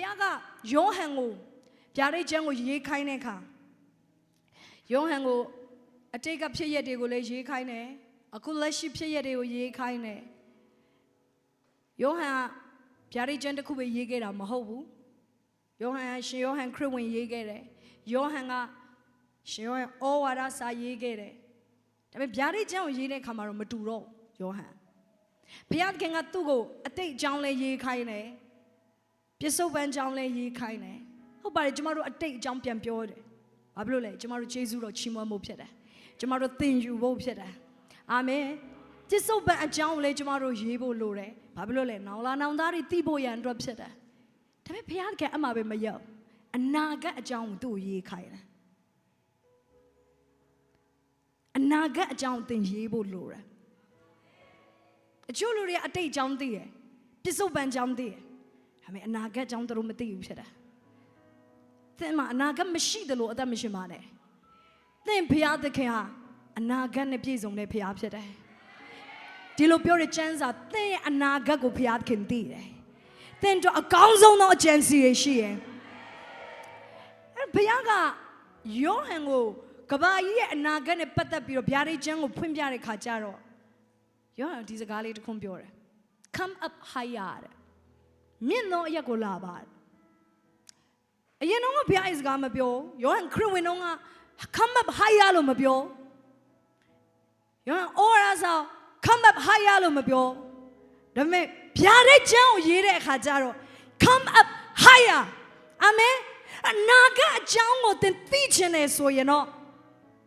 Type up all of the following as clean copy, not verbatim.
Piaga, Yohango, Piare Jango Ye Kaineka. Yohango, a take up Pia de Gole Ye Kaine, a Kulashi Pia de Ye Kaine. Yohan, Piare Jandakuba Yegera Mahobu. Yohan, she Yohan Crewin Yegere. Yohanga, she all what I saw Yegere. I mean, Piare Jan Yene Camaro Maturo, Yohan. Piat Ganga Tugo, a take John Lay Ye Kaine. Piso Van John Lay Ye Kaine. Oh, by Jamaro, a take jump and pure. Ablule, Jamaro Jesu or Chimo Mopeda. Jamaro thing you wope. Amen. Tis so bad a John Lay Jamaro Yebo Lore. Pablole, now Landari Tibo and drop setter. Tell me, Piat Amabe Mayo. And Naga a John do ye Kaine. And Naga a John thing Yebo Lore. A jewelry a day John dear. Piso Van John dear. I mean, Naga John the Romati said. Then my Naga machine the Lord that Mishimane. Then Piat the Kia, and Naga Nepis on the Piap said. Dilo Pure chance are they and Naga go Piat can be. Then to a council no chance she. And Piaga, Yohango, Kabayi and Naga ne Pata Pio Piari Jango Pimpiari Kacharo. Yohan is a galley to compure. Come up higher. Mino Yakolaba. You know, Pia is Gamabio, Yohan Crewinonga, come up high alumabio. Yohan Oraza, come up high alumabio. The me Piare Jao Yere Hajaro, come up higher. Amen. And Naga Jango then teaching so you know.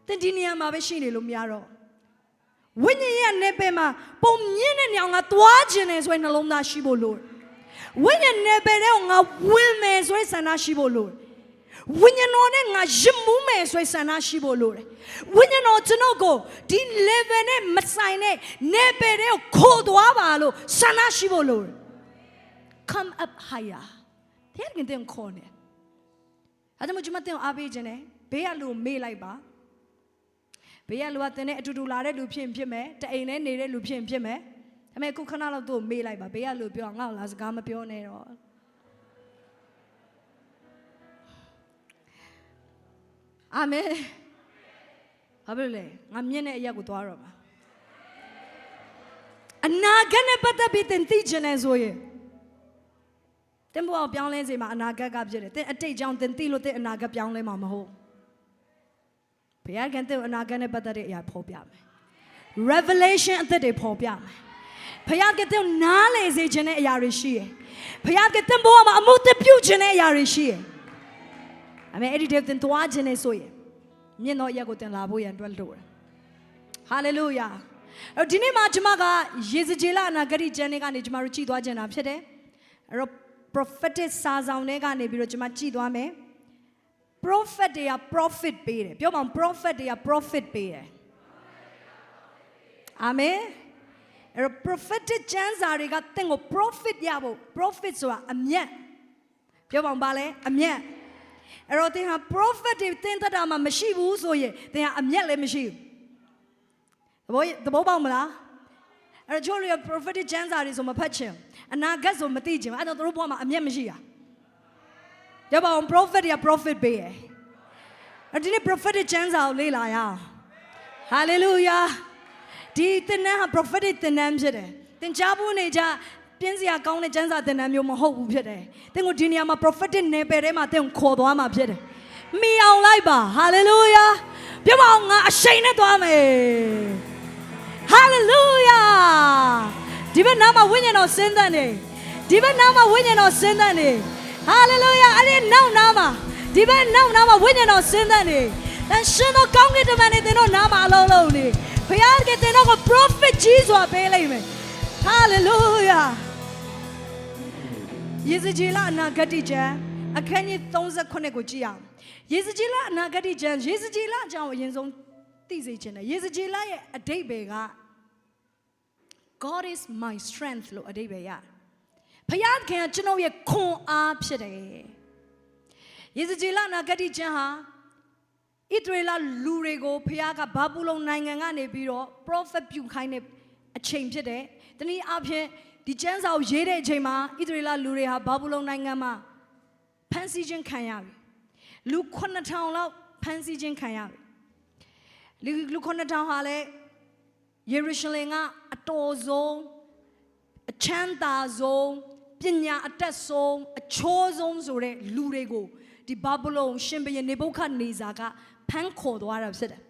Then Dinia Mabashini Lumiaro. When you hear Nebema, Pom Yin and Young at Wagenes when alone Shibo Lord. When you never women's way Sanashibo Lord. When you know a Jimumes way Sanashibo Lord. When you know to no go, Din Levene Masine, Nebere cold Wavalo, Sanashibo Lord. Come up higher. They can then corner. Adamujumate Abijane, Bealu me like ba. Bealu Atene to do Lare Lupin Pime, the Aine Nere Lupin Pime. I may cook another do me like Babea Lupion as Gamma Pionero. Amen. Abule, I'm Yene Yagutuarama. And now can a better bit and teaching as we. Tempo of young lazy, my Naga Gabjet, a take John Tentilo and Naga Young Mamma Ho. Pierre can tell Nagana Battery Popiam. Revelation at the day Popiam. Payat get them Nale is a Jene Yarishi. Payat get them Boama, a multiple Jene Yarishi. I may edit them to Ajane Soye. You know Yagot and Labu and Dwell. Hallelujah. Dinima Jamaga, Yezijila and Agari Jenica and Jamaruchi Dwajan Absede. A prophetic Sazanega Nebiro Jamachi Dwame. Prophet, they are prophet paid. Pure prophet, they are prophet paid. Amen. A prophetic chance are regarding a prophet yabo, prophets or a mia. Pure bale, a mia. A roting a prophet, if tented a machibu, so ye, they are a mia machine. The boy, the Bobamala. A jolly of prophetic chance are is on my patch. And now gas on my teaching. I don't know what a mia machine. Yaba prophet ya prophet be. Adini prophetic chance out lila ya. Hallelujah. Di tena prophetic tenam jede. Ten jabu neja piensi ya kaune chance tenam yo maho jede. Tengo dini ama prophetic ne pere ma ten kodo ama jede. Mi ang laiba. Hallelujah. Piama nga ashayne to ame. Hallelujah. Diba nama winyan o sendane. Diba nama winyan o sendane. Hallelujah. I didn't know Nama. Didn't know Nama winning or sending. And she no come get the man they know Nama alone. Pian get the no prophet Jesus or Balaam. Hallelujah. Yezijila Nagadija. A canny thonza conegogia. Yezijila Nagadija. Yezijila John Yenzon Tizijina. Yezijila a day bega. God is my strength, Lord, a day bega. Payat can't you know ye con up today. Yezijila Nagadi Jaha Itrela Lurego, Piaga Babulon Nangane Biro, Prophet Pukine a change today. Then he up here, the chance of Jede Jema, Itrela Lurea, Babulon Nangama, ဖန်ဆီးခြင်းခံရပြီလူ9000လောက်ဖန်ဆီးခြင်းခံရပြီလူ9000ဟာလည်းယေရုရှလင်ကအတော်ဆုံးအချမ်းသာဆုံးပညာအတတ်ဆုံးအချိုးဆုံးဆိုတဲ့လူတွေကိုဒီဘာဗလုန်ရှင်ဘုရင်နေဗုခဒ်နေဇာကဖမ်းခေါ်သွားတာဖြစ်တယ်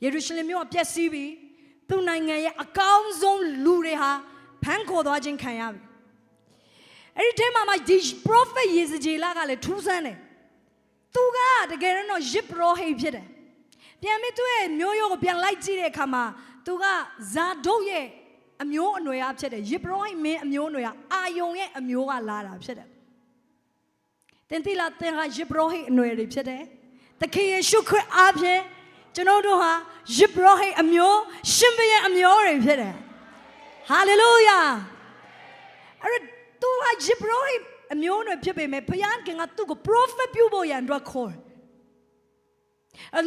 ယေရုရှလင်မြို့ကပျက်စီးပြီးသူ့နိုင်ငံရဲ့အကောင်းဆုံးလူတွေဟာဖမ်းခေါ်သွားခြင်းခံရပြီအဲ့ဒီထဲမှာဒီ prophet ယေဇကျေလကလည်းထူးဆန်းတယ်သူကတကယ်တော့ယစ်ပရောဟိတ်ဖြစ်တယ်ပြန်ပြီးသူ့ရဲ့မျိုးရိုးကိုပြန်လိုက်ကြည့်တဲ့အခါမှာသူကဇာဒုတ်ရဲ့အမျိုးအနွယ်အားဖြစ်တယ်ယစ်ပရောဟိတ်မင်းအမျိုးအနွယ်အာယုံရဲ့အမျိုးကလာတာဖြစ်တယ်တင်တိလာတင်ကယစ်ပရောဟိတ်အနွယ်တွေဖြစ်တယ်သခင်ယေရှုခရစ်အားဖြင့်ကျွန်တော်တို့ဟာယစ်ပရောဟိတ်အမျိုးရှင်ဘုရင်အမျိုးတွေဖြစ်တယ်ဟာလေလုယာအဲ့သူကယစ်ပရောဟိတ်အမျိုးတွေဖြစ်ပေမဲ့ဘုရားခင်ကသူ့ကို prophet ပြုဖို့ရန်အတွက်ခေါ်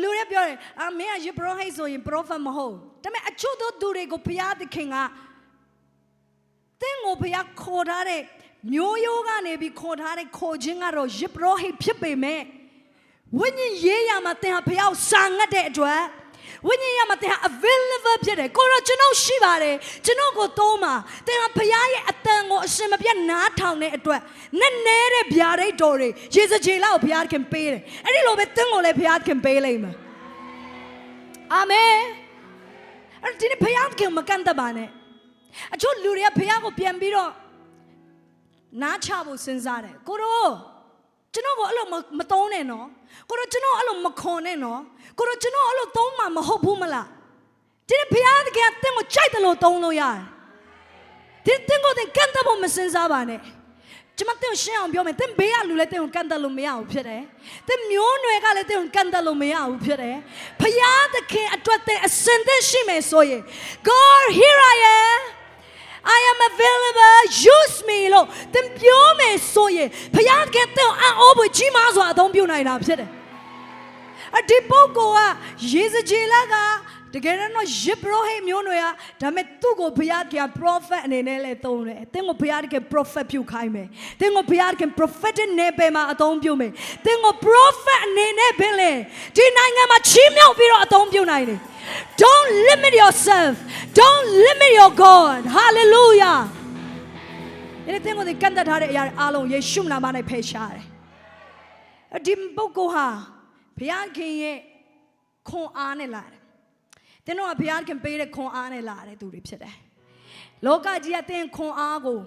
လူတွေပြောတယ်မင်းကယစ်ပရောဟိတ်ဆိုရင် prophet မဟုတ်ဒါပေမဲ့အချို့သောသူတွေကိုဘုရားသခင်ကတင်းကိုဘုရားခေါ်ထားတဲ့မျိုးရိုးကနေပြီးခေါ်ထားတဲ့ခေါ်ခြင်းကတော့ယစ်ပရောဟိတ်ဖြစ်ပေမဲ့ဝိညာဉ်ရေးရမှာတင်ဟာဘုရားကိုစာငတ်တဲ့အတွက်ဝိညာဉ်ရမှာတင်ဟာ available ဖြစ်တယ်ကိုတော့ကျွန်တော်ရှိပါတယ်ကျွန်တော်ကိုသုံးပါတင်ဟာဘုရားရဲ့အတန်ကိုအရှင်မပြတ်နားထောင်တဲ့အတွက်နဲ့နဲတဲ့ဗျာဒိတ်တော်တွေယေဇကျေလကိုဘုရားခင်ပေးတယ်အဲ့ဒီလိုပဲတင်းကိုလည်းဘုရားခင်ပေးလိမ့်မယ်အာမင်အဲ့ဒီနေ့ဘုရားခင်မကန်တပါနဲ့အချို့လူတွေကဘုရားကိုပြန်ပြီးတော့နားချဖို့စဉ်းစားတယ်ကိုတော့ကျွန်တော်ကိုအဲ့လိုမသုံးနဲ့နော်ကိုတော့ကျွန်တော်အဲ့လိုမခွန်နဲ့နော်ကိုတော့ကျွန်တော်အဲ့လိုသုံးမှာမဟုတ်ဘူးမလားဒီဘုရားသခင်ကတင့်ကိုကြိုက်တယ်လို့သုံးလို့ရတယ်ဒီတင့်ကိုတင်ကန်တဲ့ဖို့မစဉ်းစားပါနဲ့ကျွန်မတင်ရှင်းအောင်ပြောမယ်တင်ဘေးကလူလည်းတင်ကိုကန်တယ်လို့မရဘူးဖြစ်တယ်တင်မျိုးနွယ်ကလည်းတင်ကိုကန်တယ်လို့မရဘူးဖြစ်တယ်ဘုရားသခင်အတွက်တင်အစင်သင့်ရှိမယ်ဆိုရင် God here I am I am available use me လို့တင်ပြောမယ်ဆိုရင်ဘုရားကတင့်အံ့ဩဖို့ကြီးမားစွာအသုံးပြုနိုင်တာဖြစ်တယ်ဒီပုဂ္ဂိုလ်ကယေဇကျေလကတကယ်တော့ယစ်ပရောဟိတ်မျိုးနွယ်ကဒါပေမဲ့သူ့ကိုဘုရားက prophet အနေနဲ့လည်းသုံးတယ်။တင်းကိုဘုရားက prophet ပြုခိုင်းမယ်။တင်းကိုဘုရားက prophetic နယ်ပယ်မှာအသုံးပြုမယ်။တင်းကို prophet အနေနဲ့ပင်လေဒီနိုင်ငံမှာချီးမြှောက်ပြီးတော့အသုံးပြုနိုင်တယ်။ Don't limit yourself. Don't limit your God. Hallelujah. ဒီတင်းကိုကန်တတ်ထားတဲ့အရာအားလုံးယေရှုနာမနဲ့ဖယ်ရှားတယ်။ဒီပုဂ္ဂိုလ်ဟာဘုရားခင်ရဲ့ခွန်အားနဲ့လာတယ်။တင်းတို့ကဘုရားခင်ပေးတဲ့ခွန်အားနဲ့လာတဲ့သူတွေဖြစ်တယ်။လောကကြီးကတင်းခွန်အားကို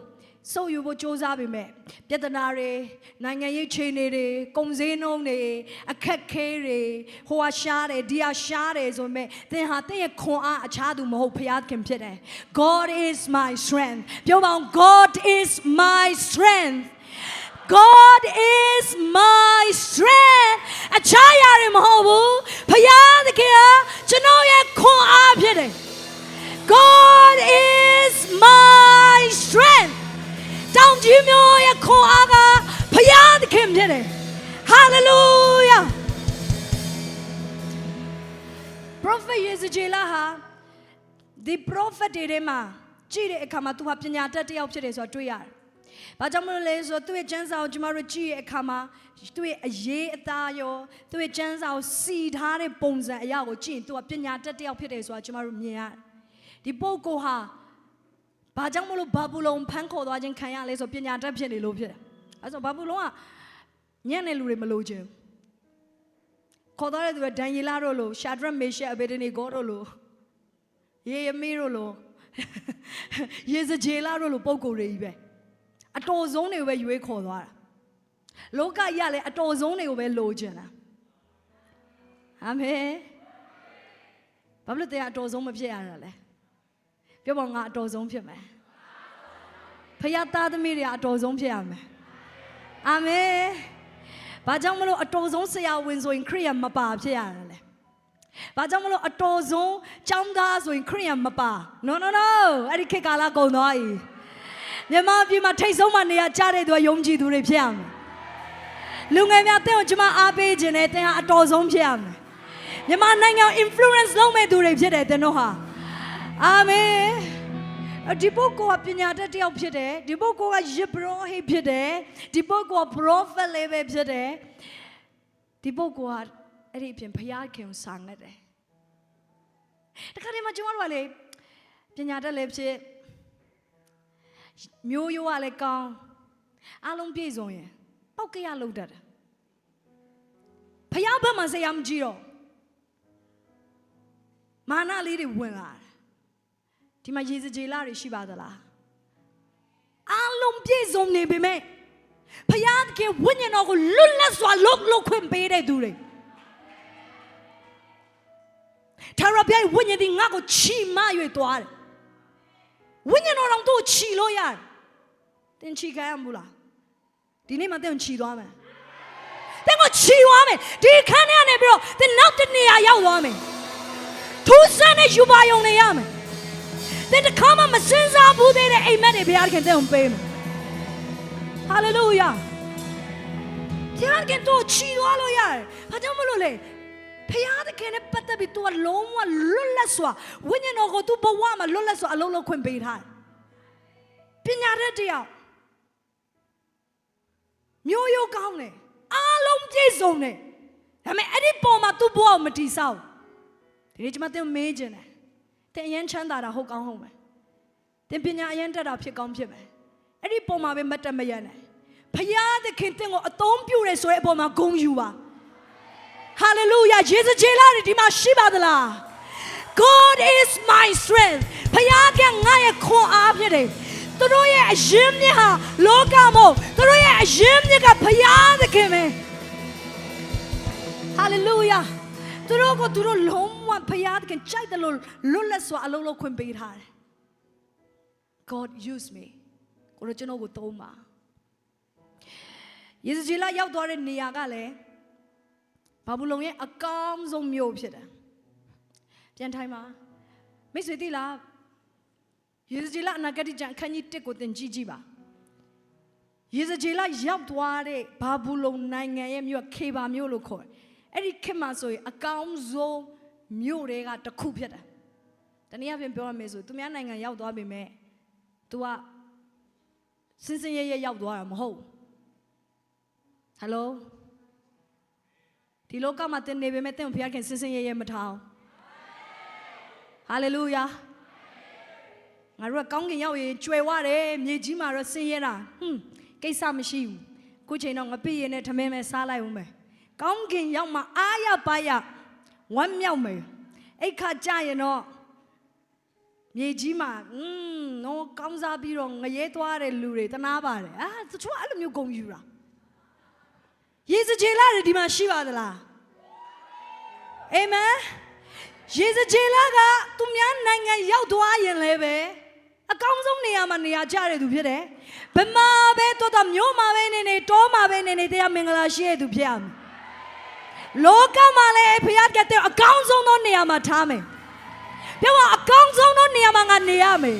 စုပ်ယူဖို့ကြိုးစားပေမဲ့ပြဿနာတွေနိုင်ငံရေးခြေအနေတွေကုန်စည်နှုန်းတွေအခက်ခဲတွေဟိုဟာရှားတယ်ဒီဟာရှားတယ်ဆိုပေမဲ့တင်းဟာတင်းရဲ့ခွန်အားအခြားသူမဟုတ်ဘုရားခင်ဖြစ်တယ်။ God is my strength ပြောပါဦး God is my strength God is my strength အခြားရရမဟုတ်ဘူးဘုရားသခင်ဟာကျွန်တော်ရဲ့ခွန်အားဖြစ်တယ် God is my strength တောင်ကြီးမျိုးရဲ့ခွန်အားကဘုရားသခင်ဖြစ်တယ် Hallelujah Prophet ယေဇကျေလဟာဒီ prophet တွေမှာကြည့်တဲ့အခါမှာသူဟာပညာတတ်တစ်ယောက်ဖြစ်တယ်ဆိုတာတွေ့ရတယ်ဘာကြောင့်မလို့လဲဆိုတော့သူ့ရဲ့ကျမ်းစာကိုကျွန်တော်တို့ကြည့်ရဲ့အခါမှာသူ့ရဲ့အရေးအသားရောသူ့ရဲ့ကျမ်းစာကိုစီထားတဲ့ပုံစံအရာကိုကြည့်ရင်သူကပညာတတ်တစ်ယောက်ဖြစ်တယ်ဆိုတာကျွန်တော်တို့မြင်ရတယ်ဒီပုဂ္ဂိုလ်ဟာဘာကြောင့်မလို့ဘာဘူးလုံဖန်ခေါ်သွားခြင်းခံရလဲဆိုပညာတတ်ဖြစ်နေလို့ဖြစ်တယ်အဲဆိုဘာဘူးလုံကညံ့တဲ့လူတွေမလို့ခြင်းခေါ်သွားတဲ့သူကဒန်ယေလတို့လိုရှာဒရက်မေရှက်အဗေဒနေဂိုတို့လိုယေရမိတို့လိုယေဇကျေလတို့လိုပုဂ္ဂိုလ်တွေကြီးပဲအတော်ဆုံးတွေကိုပဲရွေးခေါ်သွားတာလောကကြီးကလည်းအတော်ဆုံးတွေကိုပဲလိုချင်တာအာမင်ဘာလို့တဲ့အတော်ဆုံးမဖြစ်ရတာလဲပြောပါငါအတော်ဆုံးဖြစ်မယ်ဖခင်သားသမီးတွေအတော်ဆုံးဖြစ်ရမယ်အာမင်ဘာကြောင့်မလို့အတော်ဆုံးဆရာဝန်ဆိုရင်ခရိယာမပါဖြစ်ရတာလဲဘာကြောင့်မလို့အတော်ဆုံးကျောင်းသားဆိုရင်ခရိယာမပါ no အဲ့ဒီခေတ်ကာလကုန်သွားပြီမြန်မာပြည်မှာထိတ်ဆုံးမှနေရာကျတဲ့သူကယုံကြည်သူတွေဖြစ်ရမယ်လူငယ်များတဲ့ကိုကျွန်မအားပေးခြင်းနဲ့တင်ဟာအတော်ဆုံးဖြစ်ရမယ်မြန်မာနိုင်ငံ influence လုပ်မဲ့သူတွေဖြစ်တယ်တင်တို့ဟာအာမင် ဒီပုဂ္ဂိုလ်ကပညာတတ်တယောက်ဖြစ်တယ်ဒီပုဂ္ဂိုလ်ကယစ်ဘရောဟိတ်ဖြစ်တယ်ဒီပုဂ္ဂိုလ်က prophet လေးပဲဖြစ်တယ်ဒီပုဂ္ဂိုလ်ကအဲ့ဒီအပြင်ဘုရားခင်ကိုစာငတ်တယ်တခါတည်းမှာကျွန်တော်တို့ကလေပညာတတ်လည်းဖြစ်မျိုးရိုးကလည်းကောင်းအားလုံးပြည့်စုံရင်ပေါက်ကရလောက်တတ်တယ်ဘုရားဘက်မှာဆရာမကြည့်တော့မာနလေးတွေဝင်လာတယ်ဒီမှာရေစကြည်လာတွေရှိပါသလားအားလုံးပြည့်စုံနေပေမဲ့ဘုရားကဝိညာဉ်တော်ကိုလွတ်လပ်စွာလုတ်ခွင့်ပေးတဲ့သူတွေထာဝရဘုရားဝိညာဉ်ဒီငါ့ကိုချီမ၍သွားတယ်ဝိညာဉ်တော်တော်သူ့ချီလို့ရတယ်တင်ချီခံရမလားဒီနေ့မှတင်ချီသွားမယ်တင်ကိုချီသွားမယ်ဒီခန်းထဲကနေပြီးတော့တင်နောက်တနေရာရောက်သွားမယ်ထူးဆန်းတဲ့ယူပါယုံနေရမယ်တင်တခါမှမစင်စားဘူးသေးတဲ့အိမ်မက်တွေဘုရားခင်တင်ကိုပေးမယ်ဟာလေလုယာဘုရားခင်တို့ချီသွားလို့ရတယ်ဘာကြောင့်မလို့လဲဘုရားသခင်နဲ့ပတ်သက်ပြီး तू ကလုံးဝလွတ်လပ်စွာဝိညာဉ်တော်ကို तू ဘဝမှာလွတ်လပ်စွာအလုံးလုံးခွင့်ပေးထားတယ်ပညာတတ်တရားမျိုးရိုးကောင်းတယ်အားလုံးပြည့်စုံတယ်ဒါပေမဲ့အဲ့ဒီပုံမှာ तू ဘဝကိုမတည်ဆောက်ဒီနေ့ကျွန်မတင်မေးခြင်းတယ်တင်အရင်ချမ်းသာတာဟုတ်ကောင်းဟုတ်မယ်တင်ပညာအရင်တက်တာဖြစ်ကောင်းဖြစ်မယ်အဲ့ဒီပုံမှာပဲမတ်တက်မရနဲ့ဘုရားသခင်တင်ကိုအသုံးပြုတယ်ဆိုတဲ့အပေါ်မှာဂုဏ်ယူပါHallelujah. Jesus jelari di ma shiba dala. God is my strength. ဘုရားကငါ့ရဲ့ခွန်အားဖြစ်တယ်။သူတို့ရဲ့အရင်းမြစ်ဟာလောကမို့သူတို့ရဲ့အရင်းမြစ်ကဘုရားသခင်ပဲ။ Hallelujah. သူတို့ကိုသူတို့လုံးဝဘုရားသခင်ကြိုက်တယ်လို့လွတ်လပ်စွာအလုံးလုံးခွင့်ပေးထားတယ်။ God use me. ကိုတို့ကျွန်တော်ကိုသုံးပါ။ယေဇကျေလရောက်သွားတဲ့နေရာကလည်းဘာဘူးလုံရဲ့အကောင်းဆုံးမြို့ဖြစ်တယ်ပြန်ထိုင်ပါမိတ်ဆွေသိလားယေဇကျေလအနာဂတ်ကျမ်းအခန်းကြီး1ကိုသင်ကြည့်ကြည့်ပါယေဇကျေလရောက်သွားတဲ့ဘာဘူးလုံနိုင်ငံရဲ့မြို့ခေဘာမြို့လို့ခေါ်တယ်အဲ့ဒီခေတ်မှာဆိုရင်အကောင်းဆုံးမြို့တွေကတစ်ခုဖြစ်တယ်တနည်းအားဖြင့်ပြောရမယ်ဆိုသူများနိုင်ငံရောက်သွားပြီမဲ့ तू ကစင်စင်ရဲရဲရောက်သွားတာမဟုတ်ဟယ်လိုဒီလောကမှာတင်နေပေမဲ့တင့်ဘုရားခင်စင်စင်ရဲရဲမထားအောင်ဟာလေလုယာငါတို့ကကောင်းကင်ရောက်ရင်ကြွယ်ဝတယ်မြေကြီးမှာတော့ဆင်းရဲတာကိစ္စမရှိဘူးခုချိန်တော့ငပိရင်နဲ့ထမင်းပဲစားလိုက်ဦးမယ်ကောင်းကင်ရောက်မှာအားရပါရဝမ်းမြောက်မယ်အိတ်ခါကြရင်တော့မြေကြီးမှာနော်ကောင်းစားပြီးတော့ငရဲသွားတဲ့လူတွေတနာပါတယ်တချို့အဲ့လိုမျိုးဂုဏ်ယူတာယေဇကျေလတွေဒီမှာရှိပါသလားအာမင်ယေဇကျေလကသူများနိုင်ငံရောက်သွားရင်လည်းပဲအကောင်းဆုံးနေရာမှာနေရာကျတဲ့သူဖြစ်တယ်ဘယ်မှာပဲတော့မြို့မှာပဲနေနေတောမှာပဲနေနေတရားမင်္ဂလာရှိတဲ့သူဖြစ်ရမယ်လောကမှာလည်းဘုရားကတဲ့အကောင်းဆုံးသောနေရာမှာထားမယ်ပြောပါအကောင်းဆုံးသောနေရာမှာငါနေရမယ်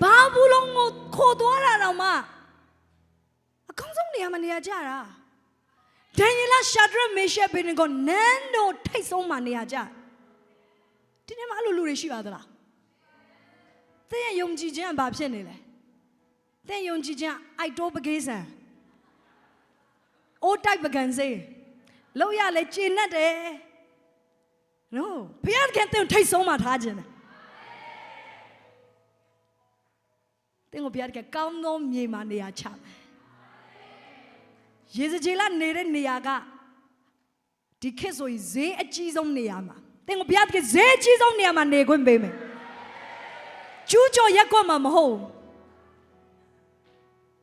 ဘာဘူးလုံးကိုခေါ်သွားတာတော့မှအကောင်းဆုံးနေရာမှာနေရာကြတာဒန်ယေလရှာဒရမေရှက်ဘေနေကိုနန်းတော်ထိတ်ဆုံးမှာနေရာကြဒီနေ့မှာအဲ့လိုလူတွေရှိပါသလားသင်ရဲ့ယုံကြည်ခြင်းကဘာဖြစ်နေလဲသင်ယုံကြည်ခြင်းအိုက်တိုးပကေးဆန်အိုးတိုက်ပကံစေးလောက်ရလဲကျေနပ်တယ်နော်ဘုရားခင်သင်ထိတ်ဆုံးမှာထားခြင်းတယ်သင်ကိုဘုရားခင်ကောင်းသောမြေမှာနေရာချမယ်ယေဇကျေလနေတဲ့နေရာကဒီခေတ်ဆိုရင်ဈေးအကြီးဆုံးနေရာမှာသင်ကိုဘုရားကဈေးအကြီးဆုံးနေရာမှာနေခွင့်ပေးမယ်ကျူးကျော်ရက်ကွက်မှာမဟုတ်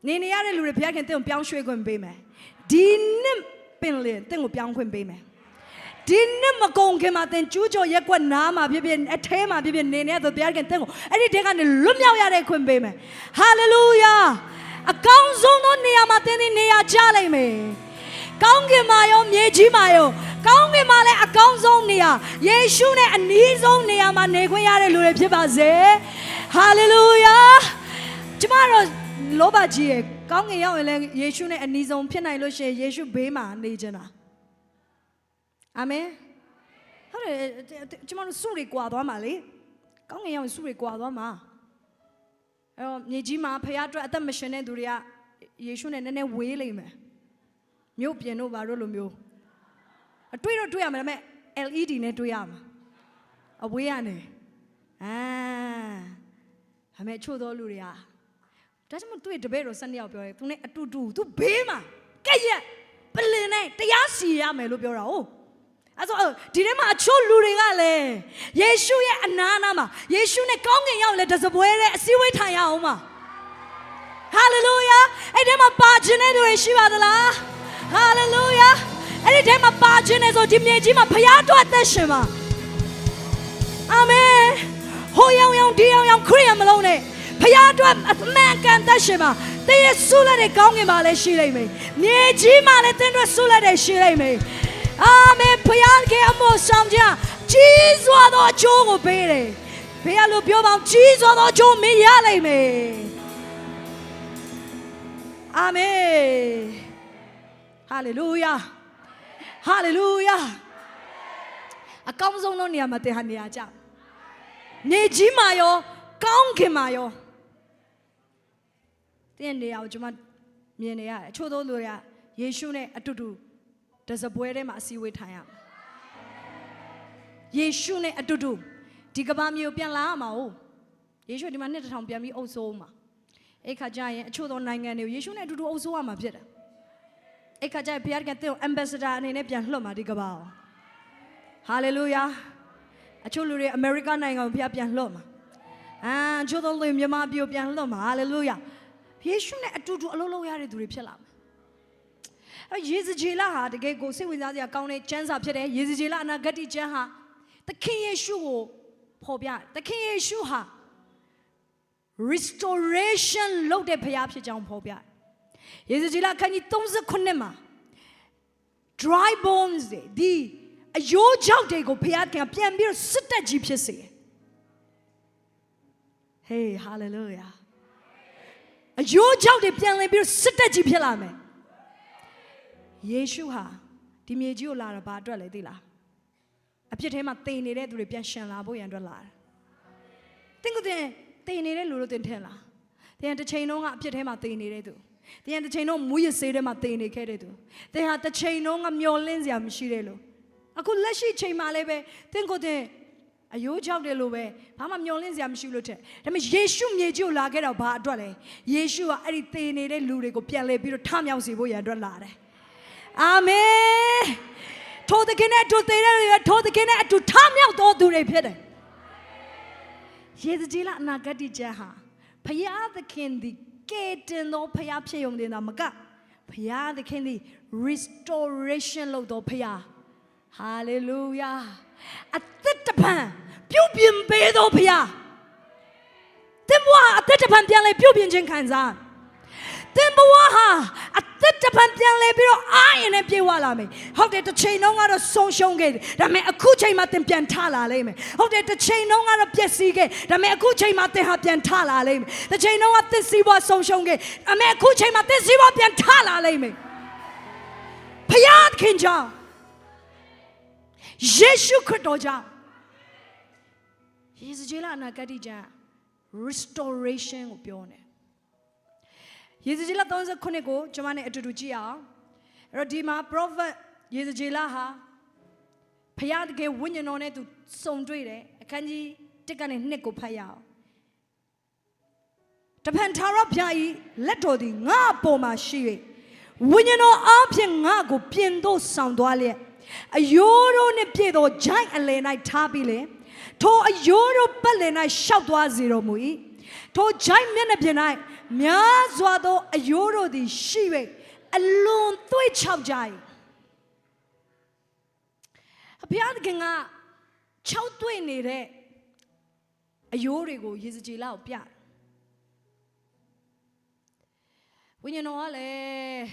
နေရတဲ့လူတွေဘုရားခင်သင်ကိုပြောင်းရွှေ့ခွင့်ပေးမယ်ဒီနှစ်ပင်လေသင်ကိုပြောင်းခွင့်ပေးမယ်ဒီနှစ်မကုန်ခင်မှာသင်ကျူးကျော်ရက်ကွက်နားမှာဖြစ်ဖြစ်အထဲမှာဖြစ်ဖြစ်နေနေတဲ့ဘုရားခင်သင်ကိုအဲ့ဒီတဲကနေလွတ်မြောက်ရတဲ့ခွင့်ပေးမယ်ဟာလေလုယာအကောင်းဆုံးသောနေရာမှာသင်နေရာကျလိမ့်မယ်ကောင်းကင်မှာရောမြေကြီးမှာရောကောင်းကင်မှာလည်းအကောင်းဆုံးနေရာယေရှုနဲ့အနီးဆုံးနေရာမှာနေခွင့်ရတဲ့လူတွေဖြစ်ပါစေဟာလေလုယာကျမတို့လောဘကြီးရဲ့ကောင်းကင်ရောက်ရင်လည်းယေရှုနဲ့အနီးဆုံးဖြစ်နိုင်လို့ရှိရင်ယေရှုဘေးမှာနေကြတာအာမင်ဟုတ်တယ်ကျမတို့စုတွေကြွာသွားမှာလေ ကောင်းငင်ရောက်စုတွေကွာသွားမှာအဲ့တော့မြေကြီးမှာဖခင်အတွက်အသက်မရှင်တဲ့သူတွေကယေရှုနဲ့နည်းနည်းဝေးလိမ့်မယ်မြို့ပြင်တို့ဘာလို့လိုမျိုးအတွေ့တော့တွေ့ရမယ်ဒါပေမဲ့ LED နဲ့တွေ့ရမှာအဝေးကနေဒါပေမဲ့ချို့သောလူတွေကဒါကြောင့်တွေ့တပည့်တော်12ယောက်ပြောတယ်သူနဲ့အတူတူသူဘေးမှာကဲ့ရက်ပလင်နဲ့တရားစီရမယ်လို့ပြောတာဟုတ်အဲ့ဆိုဒီထဲမှာအချို့လူတွေကလည်းယေရှုရဲ့အနာနာမှာယေရှုနဲ့ကောင်းကင်ရောက်လဲတစပွဲတဲ့အစည်းအဝေးထိုင်ရအောင်ပါဟာလေလုယာအဲ့ဒီမှာပါခြင်းတဲ့သူတွေရှိပါသလားဟာလေလုယာအဲ့ဒီထဲမှာပါခြင်းနဲ့ဆိုဒီမြေကြီးမှာဖခင်အတွက်အသက်ရှင်ပါအာမင်ဟိုရောင်ဒီရောင်ခရစ်ယာန်မလုံးနဲ့ဖခင်အတွက်အမှန်ကန်သက်ရှင်ပါသင်ရဲ့ဆုလက်တဲ့ကောင်းကင်မှာလည်းရှိလိမ့်မယ်မြေကြီးမှာလည်းသင်တို့ဆုလက်တဲ့ရှိလိမ့်မယ်အာမင်ဖခင်ကအမှုဆောင်ကြကြီးစွာသောအကျိုးကိုပေးတယ်ဘုရားလိုပြောပါကြီးစွာသောအကျိုးမရလိမ့်မယ်အာမင်ဟာလေလုယာဟာလေလုယာအကောင်းဆုံးသောနေရာမှာသင်ဟာနေရာကျမြေကြီးမှာရောကောင်းကင်မှာရောသင်နေရာကိုကျွန်မမြင်နေရတယ်အချို့သောလူတွေကယေရှုနဲ့အတူတူတစပွဲထဲမှာအစည်းအဝေးထိုင်ရမယ်ယေရှုနဲ့အတူတူဒီကမ္ဘာမျိုးပြန်လာရမှာ哦ယေရှုဒီမှာနှစ်တစ်ထောင်ပြန်ပြီးအုပ်စိုးမှာအဲ့ခါကျရင်အချို့သောနိုင်ငံတွေကိုယေရှုနဲ့အတူတူအုပ်စိုးရမှာဖြစ်တယ်အဲ့ခါကျရင်ဘုရားကတဲ့ ambassador အနေနဲ့ပြန်လွှတ်မှာဒီကမ္ဘာကိုဟာလေလုယာအချို့လူတွေအမေရိကန်နိုင်ငံကိုဘုရားပြန်လွှတ်မှာအချို့သောလူတွေမြန်မာပြည်ကိုပြန်လွှတ်မှာဟာလေလုယာယေရှုနဲ့အတူတူအလုပ်လုပ်ရတဲ့သူတွေဖြစ်လာမှာအဲ့ယေဇကျေလဟာတကယ်ကိုစိတ်ဝင်စားစရာကောင်းတဲ့ကျမ်းစာဖြစ်တယ်ယေဇကျေလအနာဂတ်ကျမ်းဟာသခင်ယေရှုကိုဖော်ပြသခင်ယေရှုဟာ restoration လုပ်တဲ့ဘုရားဖြစ်ကြောင်းဖော်ပြယေဇကျေလအခန်းကြီး39မှာ dry bones ဒီအယိုးချောက်တွေကိုဘုရားကပြန်ပြီးစစ်တက်ကြီးဖြစ်စေဟေး hallelujah အယိုးချောက်တွေပြန်လည်ပြီးစစ်တက်ကြီးဖြစ်လာမယ်ယေရှုဟာဒီမြေကြီးကိုလာတာဘာအတွက်လဲသိလားအပြစ်ထဲမှာတည်နေတဲ့သူတွေပြန်ရှင်လာဖို့ရန်အတွက်လာတယ်တင်းကတင်တည်နေတဲ့လူတို့တင်ထင်လားတင်တစ်ချိန်လုံးကအပြစ်ထဲမှာတည်နေတဲ့သူတင်တစ်ချိန်လုံးမူးယစ်ဆေးထဲမှာတည်နေခဲ့တဲ့သူတင်ဟာတစ်ချိန်လုံးကမျောလင်းစရာမရှိတဲ့လူအခုလက်ရှိချိန်မှာလည်းပဲတင်ကိုတင်အယိုးချောက်တယ်လို့ပဲဘာမှမျောလင်းစရာမရှိလို့တဲ့ဒါပေမဲ့ယေရှုမြေကြီးကိုလာခဲ့တော့ဘာအတွက်လဲယေရှုကအဲ့ဒီတည်နေတဲ့လူတွေကိုပြန်လဲပြီးတော့ထမြောက်စေဖို့ရန်အတွက်လာတယ်အာမင်ထိုသခင်နဲ့အတူတည်တဲ့လူတွေထိုသခင်နဲ့အတူထမြောက်တော်သူတွေဖြစ်တယ်ယေဇကျေလအနာဂတ်ကျမ်းဟာဘုရားသခင်သည်ကယ်တင်သောဘုရားဖြစ်ုံတင်တာမကဘုရားသခင်သည် restoration လုပ်တော်ဘုရား hallelujah အသက်တပံပြုပြင်ပေးတော်ဘုရားသင်ဘဝအသက်တပံပြန်လဲပြုပြင်ခြင်းခံစားသင်ဘဝဟာအသက်တပံပြန်လဲပြီးတော့အားရင်နဲ့ပြေဝလာမယ်ဟုတ်တယ်တစ်ချိန်လုံးကတော့ဆုံးရှုံးခဲ့တယ်ဒါပေမဲ့အခုချိန်မှာသင်ပြန်ထလာလိမ့်မယ်ဟုတ်တယ်တစ်ချိန်လုံးကတော့ပျက်စီးခဲ့ဒါပေမဲ့အခုချိန်မှာသင်ဟာပြန်ထလာလိမ့်မယ်တစ်ချိန်လုံးကသစ်စီးပွားဆုံးရှုံးခဲ့ဒါပေမဲ့အခုချိန်မှာသစ်စီးပွားပြန်ထလာလိမ့်မယ်ဖခင်ကြောင့်ယေရှုခရစ်တော်ကြောင့်ယေဇကျေလအနာဂတ်ကျမ်း restoration ကိုပြောနေယေဇကျေလ39ကိုကျွန်မနဲ့အတူတူကြည့်အောင်အဲ့တော့ဒီမှာ prophet ယေဇကျေလဟာဖခင်တကယ်ဝိညာဉ်တော်နဲ့သူစုံတွေ့တယ်အခန်းကြီး1ကနေ2ကိုဖတ်ရအောင်တပန်ထာဝရဘုရား၏လက်တော်သည်ငါ့အပေါ်မှာရှိ၍ဝိညာဉ်တော်အားဖြင့်ငါ့ကိုပြင်သို့ဆောင်သွားလျက်အယိုးတို့နှင့်ပြည့်သောဂျိုင်းအလယ်၌ထားပြီးလေထိုအယိုးတို့ပတ်လည်၌ရှောက်သွားစေတော်မူ၏ထိုဂျိုင်းမျက်နှာပြင်၌များစွာသောအယိုးတို့သည်ရှိ၍အလွန်သွေးချောက်ကြ၏ဘုရားသခင်ကချောက်သွေ့နေတဲ့အယိုးတွေကိုယေဇကျေလကိုပြတယ်ဝိညာဉ်တော်ကလည်း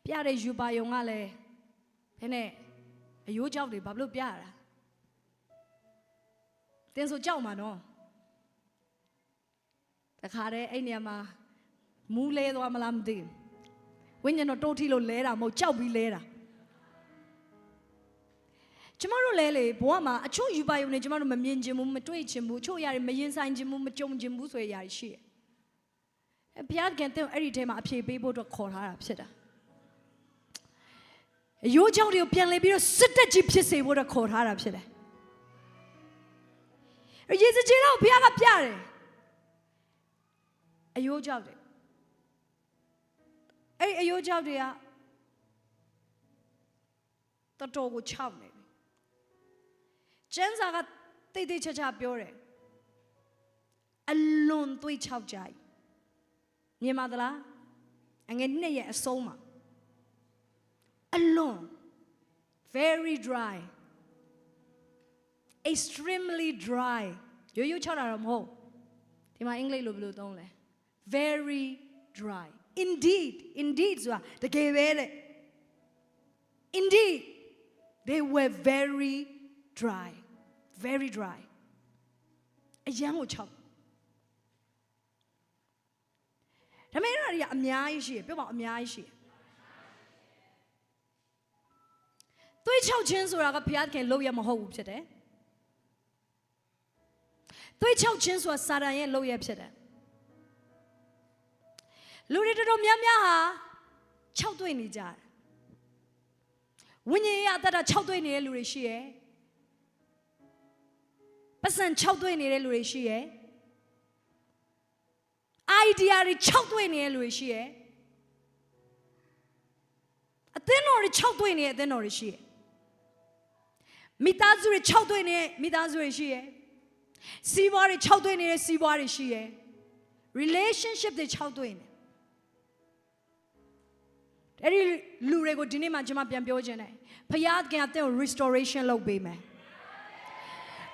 ပြတဲ့ယူပါယုံကလည်းဘယ်နဲ့အယိုးကြောက်တွေဘာလို့ပြရတာတင်းဆိုကြောက်မှာနော်တခါတည်းအဲ့နေရာမှာမူးလဲသွားမလားမသိဘူးဝိညာဉ်တော်တိုးထီလို့လဲတာမဟုတ်ကြောက်ပြီးလဲတာ ကျမတို့လဲလေဘဝမှာအချို့ယူပါယုံနေကျမတို့မမြင်ခြင်းဘူးမတွေ့ခြင်းဘူးအချို့အရာတွေမရင်ဆိုင်ခြင်းဘူးမကြုံခြင်းဘူးဆိုတဲ့အရာတွေရှိတယ်ဘုရားခင်တဲ့အဲ့ဒီထဲမှာအဖြေပေးဖို့အတွက်ခေါ်ထားတာဖြစ်တာအယိုးချောင်းတွေကိုပြန်လဲပြီးတော့စစ်တက်ကြီးဖြစ်စေဖို့အတွက်ခေါ်ထားတာဖြစ်တယ်ယေရှုကြီးတော့ဘုရားကပြတယ်အယိုးချောင်းတွေအဲ့အယိုးချောင်းတွေကတော်ကိုခြောက်နေပြီကျမ်းစာကတိတ်တိတ်ချာချာပြောတယ်အလွန်သွေးခြောက်ကြ၏မြင်ပါသလားအငယ်နှစ်ရဲ့အဆုံးမှာအလွန် very dry extremely dry ရိုးရိုးခြောက်တာတော့မဟုတ်ဒီမှာအင်္ဂလိပ်လိုဘယ်လိုသုံးလဲ very dry indeed ဆိုတာတကယ်ပဲတဲ့ indeed they were very dryအရန်ကိုခြောက်ဒါပေမဲ့အဲ့ဒါတွေကအများကြီးရှိတယ်ပြောပါအများကြီးရှိတယ်သွေးခြောက်ခြင်းဆိုတာကဘုရားခင်လုပ်ရမဟုတ်ဘူးဖြစ်တယ်သွေးခြောက်ခြင်းဆိုတာစာတန်ရဲ့လုပ်ရဖြစ်တယ်လူတွေတော်တော်များများဟာခြောက်သွေးနေကြတယ်ဝိညာဉ်ရေးအတ္တခြောက်သွေးနေတဲ့လူတွေရှိတယ်ပတ်စံခြောက်သွေးနေတဲ့လူတွေရှိတယ်idea တွေခြောက်သွေးနေတဲ့လူတွေရှိတယ်အသင်းတော်တွေခြောက်သွေးနေတဲ့အသင်းတော်တွေရှိတယ်မိသားစုတွေခြောက်သွေးနေတဲ့မိသားစုတွေရှိတယ်စီးပွားတွေခြောက်သွေးနေတဲ့စီးပွားတွေရှိတယ် relationship တွေခြောက်သွေးနေအဲ့ဒီလူတွေကိုဒီနေ့မှကျွန်မပြန်ပြောခြင်းတယ်ဖခင်ကတင့်ကို restoration လုပ်ပေးမယ်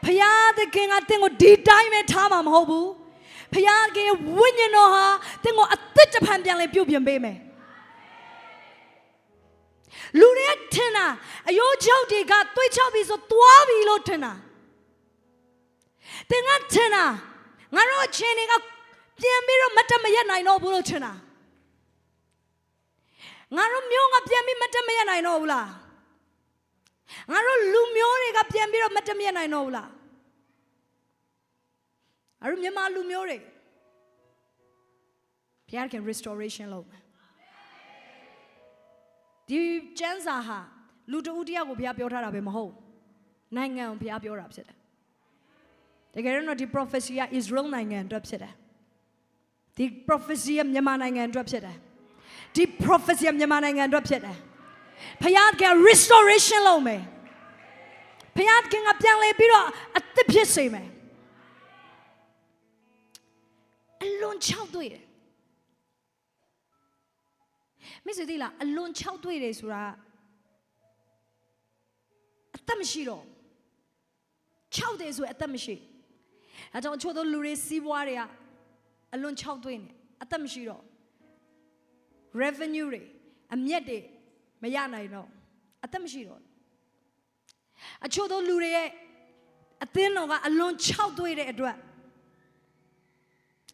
ဖခင်ကတင့်ကိုဒီတိုင်းပဲထားမှာမဟုတ်ဘူးဖခင်ကဝိညာဉ်တော်ဟာတင့်ကိုအသက်တစ်ဖန်ပြန်လဲပြုတ်ပြင်ပေးမယ်လူတွေထင်တာအယိုးချောက်တွေကသွေးချောက်ပြီဆိုသွားပြီလို့ထင်တာတင်ကထင်တာငါတို့အချင်းတွေကပြန်ပြီးတော့မတမရက်နိုင်တော့ဘူးလို့ထင်တာငါတို့မျိုးကပြန်ပြီးမတမရက်နိုင်တော့ဘူးလားငါတို့လူမျိုးတွေကပြန်ပြီးတော့မတမရက်နိုင်တော့ဘူးလားအဲ့လိုမြန်မာလူမျိုးတွေဘုရားခင် restoration လုပ်မယ်ဒီကျမ်းစာဟာလူတဦးတယောက်ကိုဘုရားပြောထားတာပဲမဟုတ်နိုင်ငံကိုဘုရားပြောတာဖြစ်တယ်တကယ်တော့ဒီ prophecy က Israel နိုင်ငံအတွက်ဖြစ်တယ်ဒီ prophecy ကမြန်မာနိုင်ငံအတွက်ဖြစ်တယ်ဒီ prophecy ကမြန်မာနိုင်ငံအတွက်ဖြစ်တယ်ဘုရားက restoration လုပ်မယ်ဘုရားကပြန်လဲပြီးတော့အသက်ဖြစ်စေမယ်အလွန်ချောက်တွေ့တယ်မိတ်ဆွေသိလားအလွန်ချောက်တွေ့တယ်ဆိုတာအသက်မရှိတော့ချောက်တယ်ဆိုအသက်မရှိအဲကြောင့်အချို့သောလူတွေစီးပွားတွေကအလွန်ချောက်တွေ့နေအသက်မရှိတော့ revenue တွေအမြတ်တွေမရနိုင်တော့အသက်မရှိတော့အချို့သောလူတွေရဲ့အသင်းတော်ကအလွန်ချောက်တွေ့တဲ့အတွက်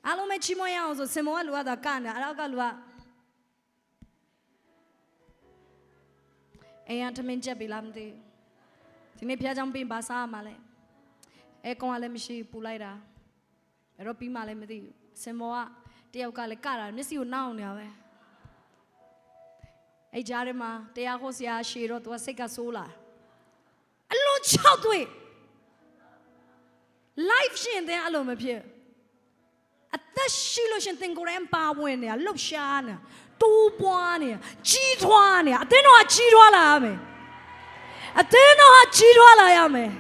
အားလုံးပဲချီးမွမ်းရအောင်ဆိုစင်မောကလူကသာကနေတာအနောက်ကလူကအိမ်ကထမင်းချက်ပြီလားမသိဒီနေ့ဖျားချောင်းပြင်ပါစားရမှာလဲအဲကောင်ကလည်းမရှိပူလိုက်တာဘယ်တော့ပြီးမှလည်းမသိဘူးစင်မောကတယောက်ကလည်းကတာမျက်စိကိုနှောက်နေတာပဲအဲ့ကြားထဲမှာတရားဟောဆရာရှေတော့သူကစိတ်ကဆိုးလာအလွန်ချောက်တွေ့ life ရှင်တဲ့အလိုမဖြစ်အသက်ရှိလို့ရှင်သင်ကိုယ်တိုင်ပါဝင်နေတာလှုပ်ရှားနေတာတိုးပွားနေတာကြီးထွားနေတာအသင်းတော်ကကြီးထွားလာရမယ်အသင်းတော်ကကြီးထွားလာရမယ်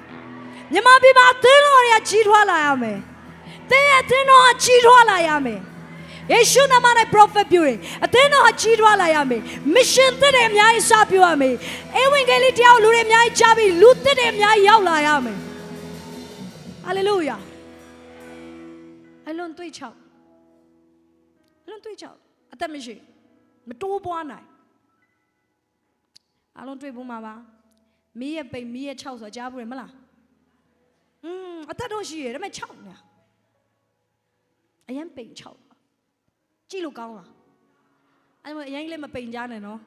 မြန်မာပြည်မှာအသင်းတော်တွေကကြီးထွားလာရမယ်သင်ရဲ့အသင်းတော်ကကြီးထွားလာရမယ်ယေရှုနာမနဲ့ prophet ပြုတယ်အသင်းတော်ကကြီးထွားလာရမယ် mission သစ်တွေအများကြီးစပြုရမယ်ဧဝံဂေလိတရားလူတွေအများကြီးကြားပြီးလူသစ်တွေအများကြီးရောက်လာရမယ်ဟာလေလုယာအလွန်တွေးချောက်အသက်မရှိမတိုးပွားနိုင်အလုံးတွေ့ဖို့မှာပါမီးရဲ့ပိန်မီးရဲ့6ဆိုတာကြားဘူးရမလားအသက်တော့ရှိရဒါပေမဲ့6ညာအရင်ပိန်6ကြည့်လို့ကောင်းလားအဲ့မှာအရင်လေးမပိန်ကြနဲ့နော်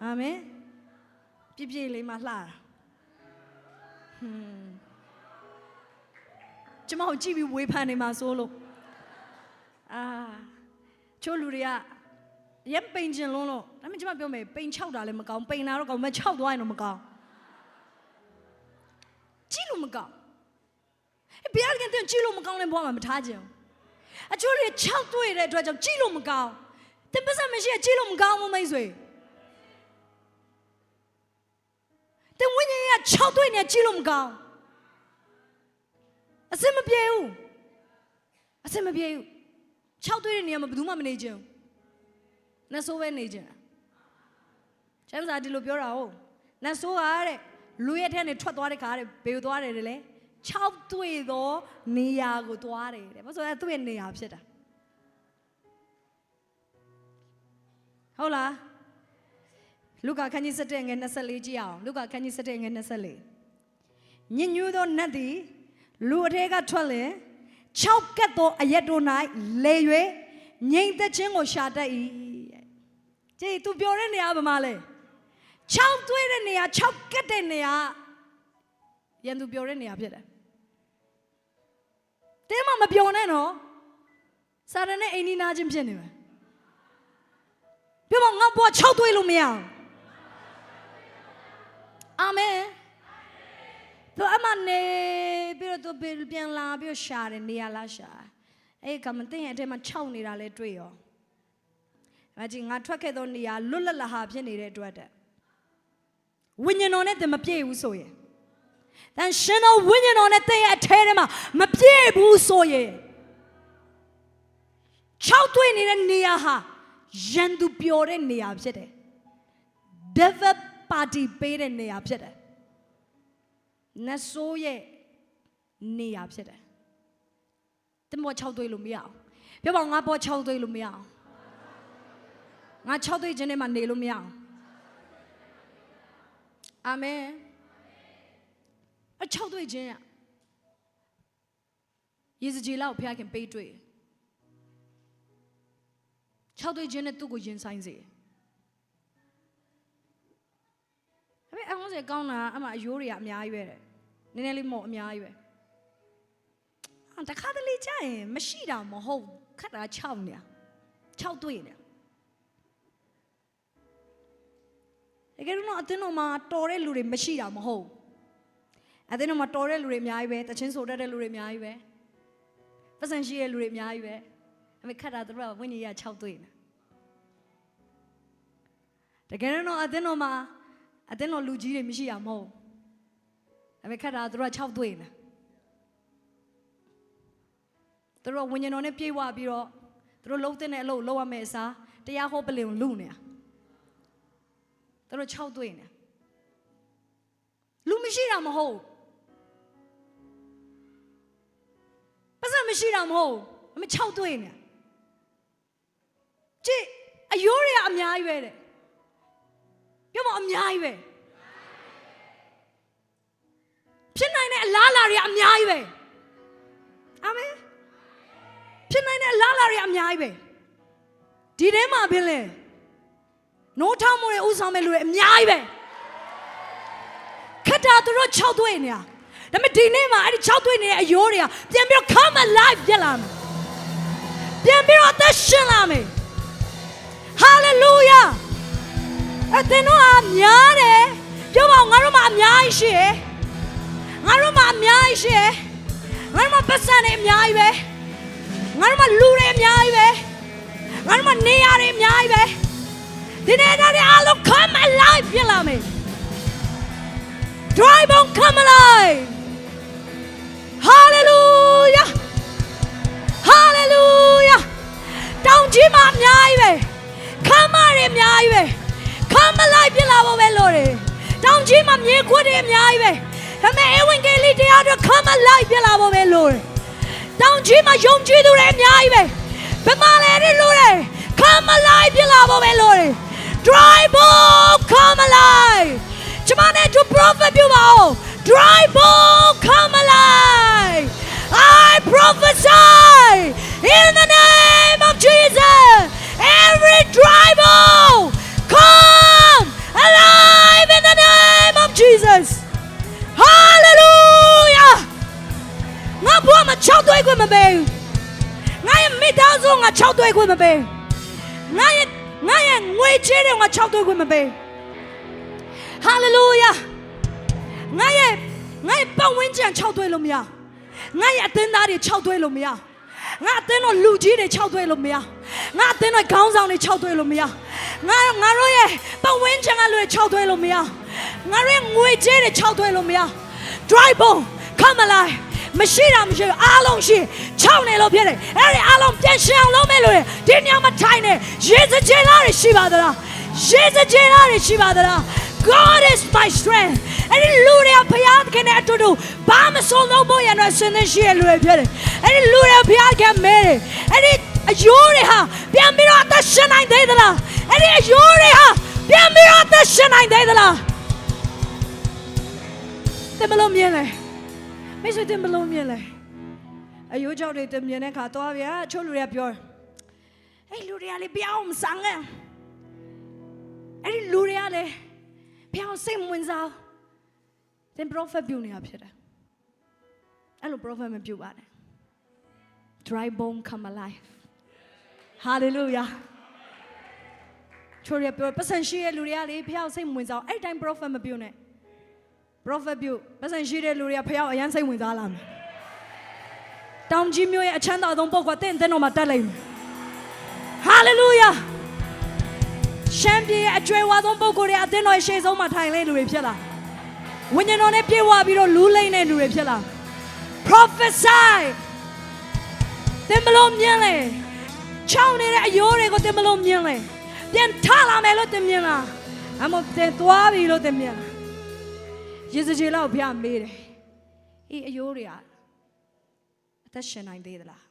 အာမင်ပြည့်ပြည့်လေးမှလှတာ ကျမကိုကြည့်ပြီးဝေဖန်နေမှာဆိုလို့ချို့လူတွေကရမ်းပိန်ကျင်လုံးလို့ဒါပေမဲ့ကျမပြောမယ်ပိန်6တာလည်းမကောင်းပိန်တာတော့ကောင်းမ6သွားရင်တော့မကောင်းကြည့်လို့မကောင်းဘုရားခင်ကြည့်လို့မကောင်းတဲ့ဘဝမှာမထားကြဘူးအချို့တွေ6တွေ့တဲ့အတွက်ကြောင့်ကြည့်လို့မကောင်းတင်ပတ်စံမရှိကြည့်လို့မကောင်းဘူးမိတ်ဆွေတင်ဝိညာဉ်က6တွေ့နေကြည့်လို့မကောင်းအစင်မပြေဘူးအစင်မပြေဘူး6တွေ့တဲ့နေရာမှာဘယ်သူမှမနေကြဘူးနတ်ဆိုးပဲနေကြကျမ်းစာဒီလိုပြောတာဟုတ်နတ်ဆိုးကတဲ့လူရဲ့ထဲနဲ့ထွက်သွားတဲ့ခါတဲ့ဘယ်ကိုသွားတယ်လဲ6တွေ့သောနေရာကိုသွားတယ်တဲ့ဘာလို့လဲသူ့ရဲ့နေရာဖြစ်တာဟုတ်လားလူကာခန်းကြီး7ငယ်24ကြည့်အောင်လူကာခန်းကြီး7ငယ်24ညညူးသောနတ်သည်လူအထဲကထွက်လေ6ကတ်သောအရက်တို့၌လေ၍ငြိမ်သက်ခြင်းကိုရှာတတ်၏ကြည့်သူပြောတဲ့နေရာဘာမှလဲ6တွေ့တဲ့နေရာ6ကတ်တဲ့နေရာရန်သူပြောတဲ့နေရာဖြစ်တယ်တဲမမပြောနဲ့နော်စာရနဲ့အိမ်နီးနားချင်းဖြစ်နေမှာပြောပါငါဘွား6တွေ့လို့မရအောင်အာမင်တော့အမနေပြီးတော့ပြန်လာပြီးရှာတယ်နေရာလားရှာအဲ့ကမသိရင်အထက်မှာ6နေတာလဲတွေ့ရောအဲ့ဒီငါထွက်ခဲ့သောနေရာလွတ်လပ်လာဟာဖြစ်နေတဲ့အတွက်တဲ့ဝိညာဉ်တော်နဲ့တည်းမပြည့်ဘူးဆိုရင်တန်ရှင်တော်ဝိညာဉ်တော်နဲ့တည်းရဲ့အထဲထဲမှာမပြည့်ဘူးဆိုရင်6တွေ့နေတဲ့နေရာဟာရန်သူပျော်တဲ့နေရာဖြစ်တယ် devil party ပေးတဲ့နေရာဖြစ်တယ်နတ်ဆိုးရဲ့နေရာဖြစ်တယ်တင်မော6တွေ့လို့မရအောင်ပြောပါငါပေါ်6တွေ့လို့မရအောင်ငါ6တွေ့ခြင်းနဲ့မှနေလို့မရအောင်အာမင်အ6တွေ့ခြင်းယေဇကျေလကိုဖျားခင်ပေးတွေ့6တွေ့ခြင်းနဲ့သူ့ကိုရင်ဆိုင်စေအမေအငုံးစေကောင်းတာအမအယိုးတွေကအများကြီးပဲတဲ့နည်းနည်းလေးမော့အများကြီးပဲတခါတလေကြာရင်မရှိတာမဟုတ်ခက်တာ6နေ6တွေ့နေတကယ်တော့အသင်းတော်မှာတော်တဲ့လူတွေမရှိတာမဟုတ်အသင်းတော်မှာတော်တဲ့လူတွေအများကြီးပဲတချင်းဆိုတတ်တဲ့လူတွေအများကြီးပဲပတ်စံရှိတဲ့လူတွေအများကြီးပဲအမေခက်တာသူတို့ကဝိညာဉ်ရ6တွေ့နေတကယ်တော့အသင်းတော်မှာအသင်းတော်လူကြီးတွေမရှိတာမဟုတ်အမေခက်တာသူတို့က6တွေ့နေသူတို့ဝိညာဉ်တော်နဲ့ပြေဝပြီးတော့သူတို့လုံးတဲ့အလုပ်လုပ်ရမယ့်အစားတရားဟောပလင်ကိုလူနေတာသူတို့6တွေ့နေလူမရှိတာမဟုတ်ပတ်စံမရှိတာမဟုတ်အမေ6တွေ့နေကြည့်အယိုးတွေကအများကြီးပဲတဲ့ပြောမအများကြီးပဲဖြစ်နိုင်တဲ့အလားအလာတွေအများကြီးပဲအာမင်ဖြစ်နိုင်တဲ့အလားအလာတွေအများကြီးပဲဒီထဲမှာဖြစ်လဲနိုးထောင်းမှုတွေဥဆောင်မဲ့လူတွေအများကြီးပဲခက်တာသူတို့6တွေ့နေတာဒါပေမဲ့ဒီနေ့မှာအဲ့ဒီ6တွေ့နေတဲ့အယိုးတွေကပြန်ပြီးတော့ come alive ဖြစ်လာမယ်ပြန်ပြီးတော့အသက်ရှင်လာမယ် hallelujah အသင်တို့အများတယ်ပြောပါငါတို့မှာအများကြီးရှိတယ်ငါတို့မှာအများကြီးရှိတယ်ငါတို့မှာပတ်စံတွေအများကြီးပဲငါတို့မှာလူတွေအများကြီးပဲငါတို့မှာနေရာတွေအများကြီးပဲဒီနေ့တွေအားလုံး come alive ဖြစ်လာမယ် drive on come alive hallelujah hallelujah တောင်ကြီးမှာအများကြီးပဲခမ်းမတွေအများကြီးပဲ come alive ဖြစ်လာဖို့ပဲလို့တယ်တောင်ကြီးမှာမြေခွက်တွေအများကြီးပဲဒါပေမဲ့ဧဝံဂေလိတရားတွေ come alive ဖြစ်လာဖို့ပဲလို့တယ်တောင်ကြီးမှာယုံကြည်သူတွေအများကြီးပဲဘယ်မှာလဲလို့တယ် come alive ဖြစ်လာဖို့ပဲလို့တယ် drive on come alive ကျွန်မနဲ့သူ prophet ပြုပါဦး drive on come alive I prophesy in the name of Jesus every drive on come alive in the name of Jesus hallelujah ငါ6သွေးခွင့်မပေးငါရဲ့ငွေချေးတွေငါ6သွေးခွင့်မပေးဟာလေလုယာငါရဲ့ပတ်ဝန်းကျင်6သွေးလို့မရငါရဲ့အသင်းသားတွေ6သွေးလို့မရငါအသင်းတော်လူကြီးတွေ6သွေးလို့မရငါအသင်းတော်ခေါင်းဆောင်တွေ6သွေးလို့မရငါတို့ရဲ့ပတ်ဝန်းကျင်ကလူတွေ6သွေးလို့မရငါတို့ရဲ့ငွေချေးတွေ6သွေးလို့မရ dry bone come alive မရှိတာမရှိအားလုံးရှိ6နေလို့ဖြစ်တယ်အဲ့ဒီအားလုံးပြန်ရှင်းအောင်လုပ်မယ်လို့ဒီညမှာထိုင်နေရေစကြလာတွေရှိပါသလားရေစကြလာတွေရှိပါသလား God is my strength အဲ့ဒီလူတွေကဘုရားသခင်နဲ့အတူတူဘာမဆုံးလို့ဖို့ရတော့ဆင်းသက်ရှိရလူတွေဖြစ်တယ်အဲ့ဒီလူတွေဘုရားကမဲတယ်အဲ့ဒီအယိုးတွေဟာပြန်ပြီးတော့အသက်ရှင်နိုင်သေးသလားအဲ့ဒီအယိုးတွေဟာပြန်ပြီးတော့အသက်ရှင်နိုင်သေးသလားတင်မလို့မြင်လဲမိတ်ဆွေတင်မလို့မြင်လဲအယိုးကြောက်တွေတင်မြင်တဲ့ခါတော့ဗျာချို့လူတွေကပြောအဲ့လူတွေကလေပြောင်းမဆန်းငယ်အဲ့ဒီလူတွေကလေပြောင်းစိတ်ဝင်စားတင် prophet ပြုနေတာဖြစ်တယ်အဲ့လို prophet မပြုပါနဲ့ dry bone come alive hallelujah ချို့ရပြောပတ်စံရှိတဲ့လူတွေကလေပြောင်းစိတ်ဝင်စားအဲ့တိုင်း prophet မပြုနဲ့ prophet ပြုပတ်စံရှိတဲ့လူတွေကဖျောက်အရန်စိတ်ဝင်စားလာမယ်တောင်ကြီးမျိုးရဲ့အချမ်းသာဆုံးပုဂ္ဂိုလ်တဲ့တော်မှာတက်လိုက်မယ် hallelujah ရှမ်းပြည်ရဲ့အကျွေးဝါဆုံးပုဂ္ဂိုလ်တွေအသင်းတော်ရှေ့ဆုံးမှာထိုင်လေလူတွေဖြစ်လာဝိညာဉ်တော်နဲ့ပြေဝပြီးတော့လူလိမ့်တဲ့လူတွေဖြစ်လာ prophesy တင်မလို့မြင်လေချောင်းနေတဲ့အယိုးတွေကိုတင်မလို့မြင်လေပြန်ထလာမယ်လို့တင်မြင်လားအမတင်သွားပြီလို့တင်မြင်လားယေစကြည်လောက်ဖျားမေးတယ်အေးအယိုးတွေကအသက်ရှင်နိုင်သေးသလား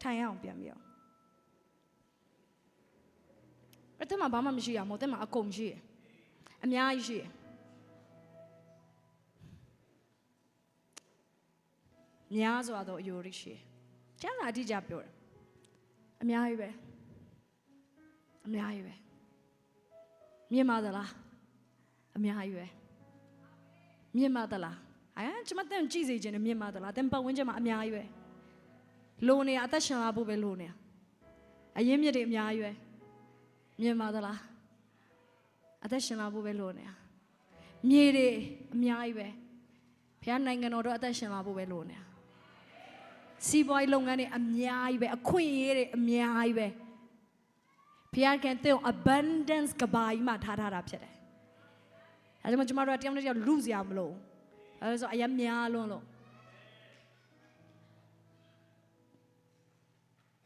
ထိုင်အောင်ပြန်ပြီးအောင်အဲ့တမဘာမှမရှိရမဟုတ်တဲ့မှာအကုန်ရှိတယ်အများကြီးရှိတယ်များစွာသောအယိုးတွေရှိတယ်ကျမ်းစာအတိအကျပြောတယ်အများကြီးပဲအများကြီးပဲမြင်ပါသလားအများကြီးပဲမြင်ပါသလားကျွန်မတန်ကြည့်စေခြင်းနဲ့မြင်ပါသလားတင်ပတ်ဝန်းကျင်မှာအများကြီးပဲလိုနေအသက်ရှင်လာဖို့ပဲလိုနေအရင်မြစ်တွေအများကြီးပဲမြင်ပါသလားအသက်ရှင်လာဖို့ပဲလိုနေမြေတွေအများကြီးပဲဘုရားနိုင်ငံတော်တော့အသက်ရှင်လာဖို့ပဲလိုနေစီးပွားရေးလုပ်ငန်းတွေအများကြီးပဲအခွင့်အရေးတွေအများကြီးပဲဘုရားခင်တဲ့ abundance ကဘာကြီးမှာထားတာဖြစ်တယ်အဲဒါမှကျွန်တော်တို့တယောက်နဲ့တယောက်လူစရာမလိုအဲဒါဆိုအရင်များလွန်းလို့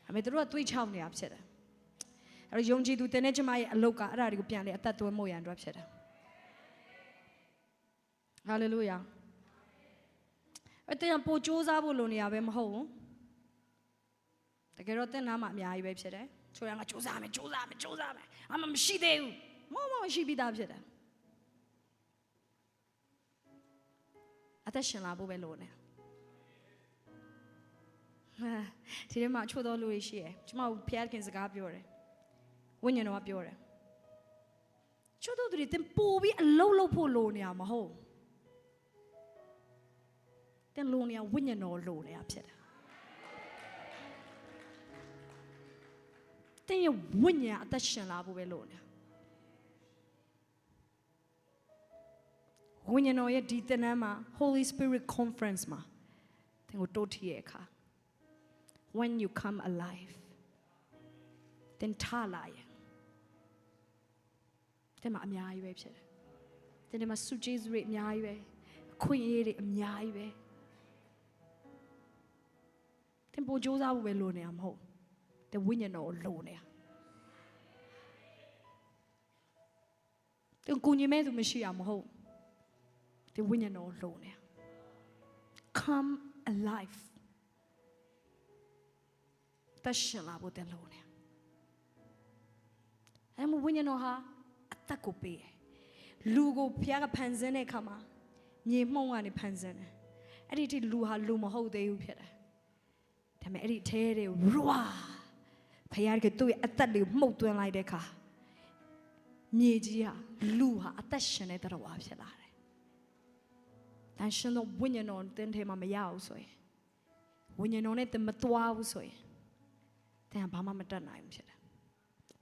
အမေတို့ကတွေးချောင်းနေတာဖြစ်တယ်အဲတော့ယုံကြည်သူတင်တဲ့ကျမရဲ့အလုတ်ကအဲ့ဒါတွေကိုပြန်လေအသက်သွင်းမို့ရန်အတွက်ဖြစ်တယ်ဟာလေလုယာအဲ့တဲ့ပို့စူးစမ်းဖို့လိုနေရပဲမဟုတ်ဘူးတကယ်တော့တဲ့နားမှာအများကြီးပဲဖြစ်တယ်ချိုးရငါစူးစမ်းမယ်အမှမရှိသေးဘူးမရှိပြီးသားဖြစ်တယ်အသက်ရှင်လာဖို့ပဲလိုနေဒီထဲမှာချို့တော်လူတွေရှိတယ်ကျမတို့ဖျားခင်စကားပြောတယ်ဝိညာဉ်တော်ကပြောတယ်ချို့တော်တွေတင်ပို့ပြီးအလုံးလုံးဖို့လိုနေရမဟုတ်တင်လိုနေရဝိညာဉ်တော်လိုနေရဖြစ်တယ်တင်ရဲ့ဝိညာဉ်အသက်ရှင်လာဖို့ပဲလိုနေဝိညာဉ်တော်ရဲ့ဒီသင်တန်းမှာ Holy Spirit Conference မှာသင်ကိုတိုးထီရဲ့အခါ when you come alive သင်ထလာရဲ့တဲ့မှာအများကြီးပဲဖြစ်တယ်တဲ့မှာစုကျေးဇူးတွေအများကြီးပဲအခွင့်အရေးတွေအများကြီးပဲသင်ပို့ကြိုးစားဖို့ပဲလိုနေမှာမဟုတ်တဲ့ဝိညာဉ်တော်ကိုလိုနေတာသင်ကိုညီမဲသူမရှိရမဟုတ်ဒီဝိညာဉ်တော်လိုနေ come alive တရှင်လာဖို့တဲ့လိုနေအဲ့မဝိညာဉ်တော်ဟာအသက်ကိုပေးတယ်လူကိုဘုရားကဖန်ဆင်းတဲ့အခါမှာမြေမှုန့်ကနေဖန်ဆင်းတယ်အဲ့ဒီအထိလူဟာလူမဟုတ်သေးဘူးဖြစ်တယ်ဒါပေမဲ့အဲ့ဒီထဲတွေရွာဘုရားကသူ့ရဲ့အသက်လေးမှုတ်သွင်းလိုက်တဲ့အခါမြေကြီးဟာလူဟာအသက်ရှင်တဲ့တော်ဝါဖြစ်လာတယ်တန်ရှင်သောဝိညာဉ်တော်တင်းထဲမှာမရဘူးဆိုရင်ဝိညာဉ်တော်နဲ့တမသွားဘူးဆိုရင် တဲ့ဘာမှမတတ်နိုင်ဘူးဖြစ်တယ်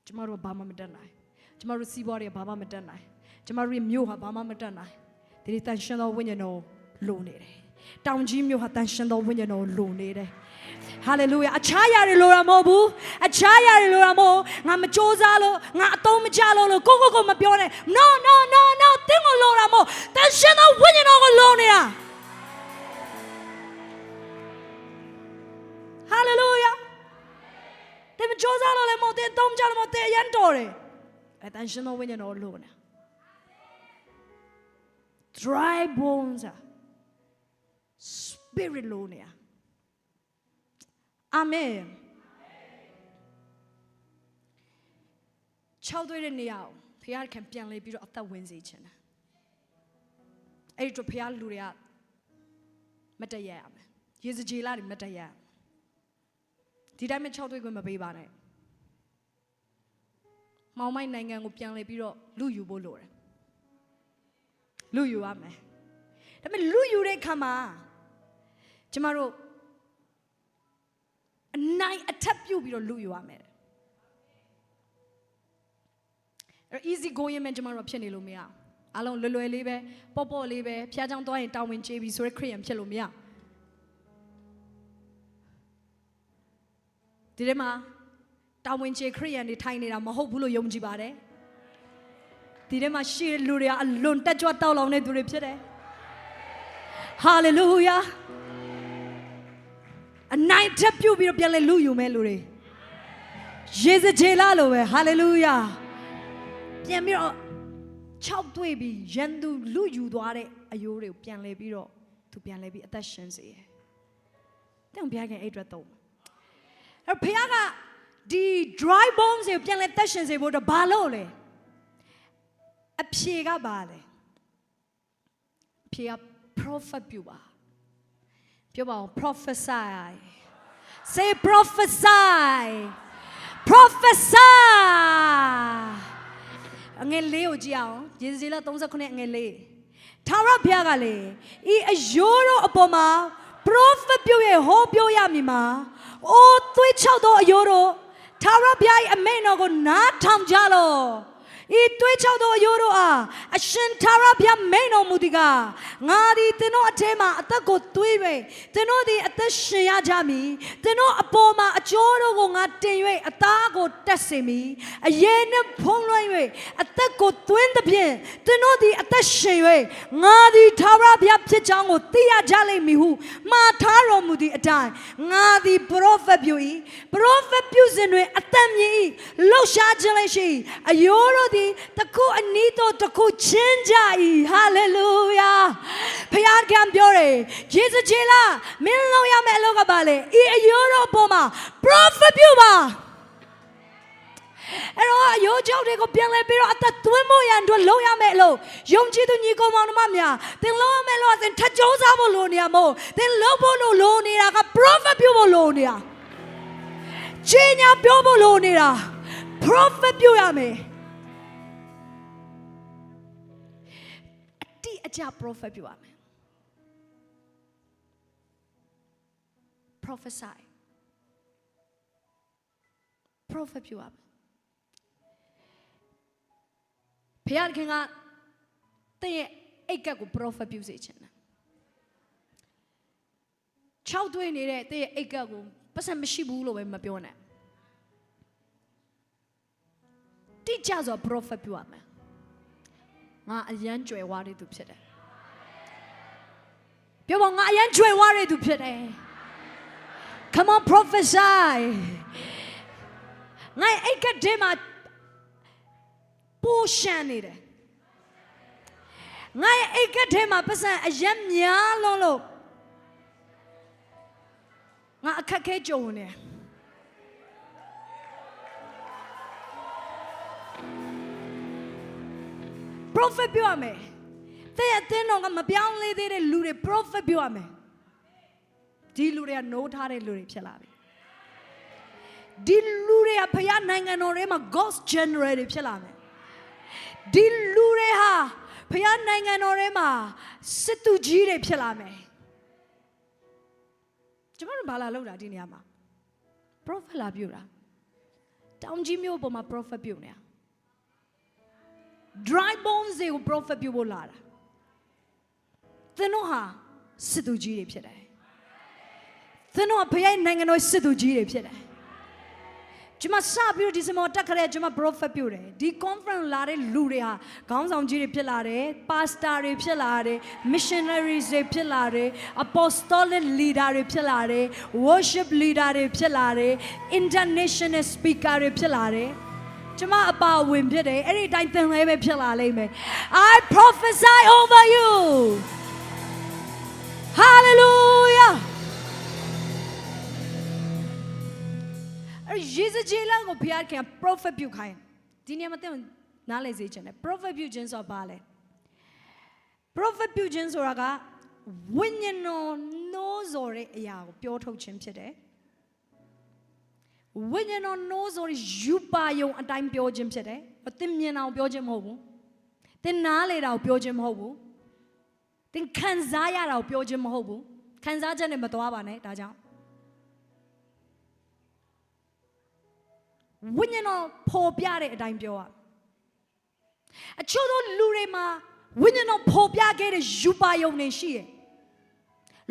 ကျမတို့ဘာမှမတတ်နိုင်ကျမတို့စီးပွားတွေဘာမှမတတ်နိုင်ကျမတို့ရဲ့မြို့ဟာဘာမှမတတ်နိုင်ဒီတန်ရှင်သောဝိညာဉ်တော်လိုနေတယ်တောင်ကြီးမြို့ဟာတန်ရှင်သောဝိညာဉ်တော်လိုနေတယ်ဟာလေလုယာအခြားရတယ်လို့ရမဟုတ်ဘူးအခြားရတယ်လို့ရမဟုတ်ငါမကြိုးစားလို့ငါအသုံးမချလို့ကိုမပြောနဲ့ no တင်းကိုလိုတာမဟုတ်တန်ရှင်သောဝိညာဉ်တော်ကိုလိုနေတာဟာလေလုယာတင်းမကြိုးစားလို့လည်းမဟုတ်တင်းသုံးမချလို့မဟုတ်တင်းအရန်တော်တယ်တန်ရှင်သောဝိညာဉ်တော်လိုနေ dry bones spirit လိုနေတာအာမင်6သွေးတဲ့နေရာကိုဖခင်ခံပြန်လဲပြီးတော့အသက်ဝင်စေခြင်းတယ်အဲ့ဒီတော့ဖခင်လူတွေကမတည့်ရရမယ်ရေစကြည်လာတွေမတည့်ရဒီတိုင်းမှာ6သွေးကိုမပေးပါနဲ့မောင်မိုက်နိုင်ငံကိုပြန်လဲပြီးတော့လူယူဖို့လိုတယ်လူယူရမယ်ဒါပေမဲ့လူယူတဲ့အခါမှာကျမတို့အနိုင်အထက်ပြုတ်ပြီးတော့လူယူရမယ်အဲ့ easy going မှကျမတို့ဖြစ်နေလို့မရအားလုံးလွယ်လွယ်လေးပဲပေါ့လေးပဲဖျားချောင်းသွားရင်တောင်းဝင်ကျေးပြီးဆိုရဲခရိယန်ဖြစ်လို့မရဒီထဲမှာတောင်းဝင်ကျေးခရိယန်တွေထိုင်နေတာမဟုတ်ဘူးလို့ယုံကြည်ပါတယ်ဒီထဲမှာရှိတဲ့လူတွေကအလွန်တက်ကြွတောက်လောင်တဲ့သူတွေဖြစ်တယ်ဟာလေလုယာအနိုင်ထပ်ပြုတ်ပြီးတော့ပြန်လဲလူယူမဲ့လူတွေယေဇကျေလလိုပဲဟာလေလုယာပြန်ပြီးတော့6တွေ့ပြီးရန်သူလူယူသွားတဲ့အယိုးတွေကိုပြန်လဲပြီးတော့သူပြန်လဲပြီးအသက်ရှင်စေတယ်။တဲ့ဘုရားခင်အဲ့အတွက်သုံးအဲ့ဘုရားကဒီ dry bones ကိုပြန်လဲသက်ရှင်စေဖို့တော့ဘာလို့လဲအဖြေကဘာလဲအဖြေက prophet ပြုပါပြောပါဦး prophesy say prophesy prophesy အငယ်လေးကိုကြည့်အောင်ယေဇေလ39အငယ်လေးထာဝရဘုရားကလေဤအယိုးတို့အပေါ်မှာ prophet ပြုရဲ့ဟောပြောရမည်မှာအိုးသွေးချောက်သောအယိုးတို့ထာဝရဘုရား၏အမိန့်တော်ကိုနားထောင်ကြလော့ဤတွေးချောက်သောအယိုးတို့အားအရှင်ထာဝရဘုရားမိန့်တော်မူသည်ကငါသည်သင်တို့အထဲမှအသက်ကိုသွေး၍သင်တို့သည်အသက်ရှင်ရကြမည်သင်တို့အပေါ်မှာအကျိုးတို့ကိုငါတင်၍အသားကိုတက်စေမည်အရေနှင့်ဖုံးလွှမ်း၍အသက်ကိုသွင်းသဖြင့်သင်တို့သည်အသက်ရှင်၍ငါသည်ထာဝရဘုရားဖြစ်ကြောင်းကိုသိရကြလိမ့်မည်ဟုမှားထားတော်မူသည့်အတိုင်းငါသည်ပရောဖက်ပြု၏ပရောဖက်ပြုစဉ်တွင်အသက်မြင်၏လှုပ်ရှားခြင်းလည်းရှိအယိုးတို့တခုအနီးတော့တခုချင်းကြ၏ဟာလေလုယာဖခင်ကပြောတယ်ယေဇကျေလမင်းလုံးရမယ့်အလုပ်ကပါလေဤအယိုးတော်ပေါ်မှာ prophet ပြုပါအဲ့တော့အယိုးကြောင့်တွေကိုပြန်လဲပြီးတော့အသက်သွင်းဖို့ရန်အတွက်လုံးရမယ့်အလုပ်ယုံကြည်သူညီကောင်မောင်နှမများသင်လုံးရမယ့်လို့သင်ထကြိုးစားဖို့လိုနေရမို့သင်လုံးဖို့လို့လိုနေတာက prophet ပြုဖို့လိုနေတာခြေညာပြောဖို့လိုနေတာ prophet ပြုရမယ်အကြ prophet ပြုရမယ် prophesy prophet ပြုရမယ်ဘုရားခင်ကတင့်ရဲ့အိတ်ကပ်ကို prophet ပြုစေချင်တယ်6သွေးနေတဲ့တင့်ရဲ့အိတ်ကပ်ကိုပတ်စံမရှိဘူးလို့ပဲမပြောနဲ့တိကျစွာ prophet ပြုရမယ်ငါအရန်ကြွယ်ဝတဲ့သူဖြစ်တယ်ပြောပါငါအရန်ကြွယ်ဝတဲ့သူဖြစ်တယ် Come on prophesy ငါအိတ်ကတည်းမှာပိုးရှမ်းနေတယ်ငါအိတ်ကတည်းမှာပတ်စံအရန်များလုံးလို့ငါအခက်ခဲကြုံနေတယ်prophet ပြောရမယ်တဲ့အသင်းတော်ကမပြောင်းလဲသေးတဲ့လူတွေ prophet ပြောရမယ်ဒီလူတွေကနိုးထားတဲ့လူတွေဖြစ်လာပြီဒီလူတွေကဖခင်နိုင်ငံတော်ထဲမှာ God's general တွေဖြစ်လာမယ်ဒီလူတွေဟာဖခင်နိုင်ငံတော်ထဲမှာစစ်သူကြီးတွေဖြစ်လာမယ်ကျမတို့ဘာလာလောက်တာဒီနေရာမှာ prophet လာပြောတာ တောင်ကြီးမျိုးပေါ်မှာ prophet ပြုတ်နေတာ dry bones တွေကို prophet ပြုတ်ဖို့လာတာသင်တို့ဟာစစ်သူကြီးတွေဖြစ်တယ်သင်တို့ကဘုရားနိုင်ငံတော်စစ်သူကြီးတွေဖြစ်တယ်ကျွန်မစပြီးဒီစမောတက်ခရဲကျွန်မ prophet ပြုတ်တယ်ဒီ conference လာတဲ့လူတွေဟာခေါင်းဆောင်ကြီးတွေဖြစ်လာတယ် pastor တွေဖြစ်လာတယ် missionaries တွေဖြစ်လာတယ် apostolic leader တွေဖြစ်လာတယ် worship leader တွေဖြစ်လာတယ် international speaker တွေဖြစ်လာတယ်ကျွန်မအပါဝင်ဖြစ်တယ်အဲ့ဒီအတိုင်းသင်လည်းပဲဖြစ်လာလိမ့်မယ် I prophesy over you hallelujah Jesus Jailanကိုဘုရားခင် prophet ပြုခိုင်းဒီနေရာမှာသင်နားလည်စေချင်တယ် prophet ပြုခြင်းဆိုတာဘာလဲ prophet ပြုခြင်းဆိုတာကဝိညာဉ်တော်နှိုးဆော်တဲ့အရာကိုပြောထုတ်ခြင်းဖြစ်တယ်ဝိညာဉ်တော်နှိုးဆော်ယူပါယုံအတိုင်းပြောခြင်းဖြစ်တယ်သင်မြင်အောင်ပြောခြင်းမဟုတ်ဘူးသင်နားလေတာကိုပြောခြင်းမဟုတ်ဘူးသင်ခံစားရတာကိုပြောခြင်းမဟုတ်ဘူးခံစားချက်နဲ့မသွားပါနဲ့ဒါကြောင့်ဝိညာဉ်တော်ပေါ်ပြတဲ့အတိုင်းပြောရအချို့သောလူတွေမှာဝိညာဉ်တော်ပေါ်ပြခဲ့တဲ့ယူပါယုံနေရှိတယ်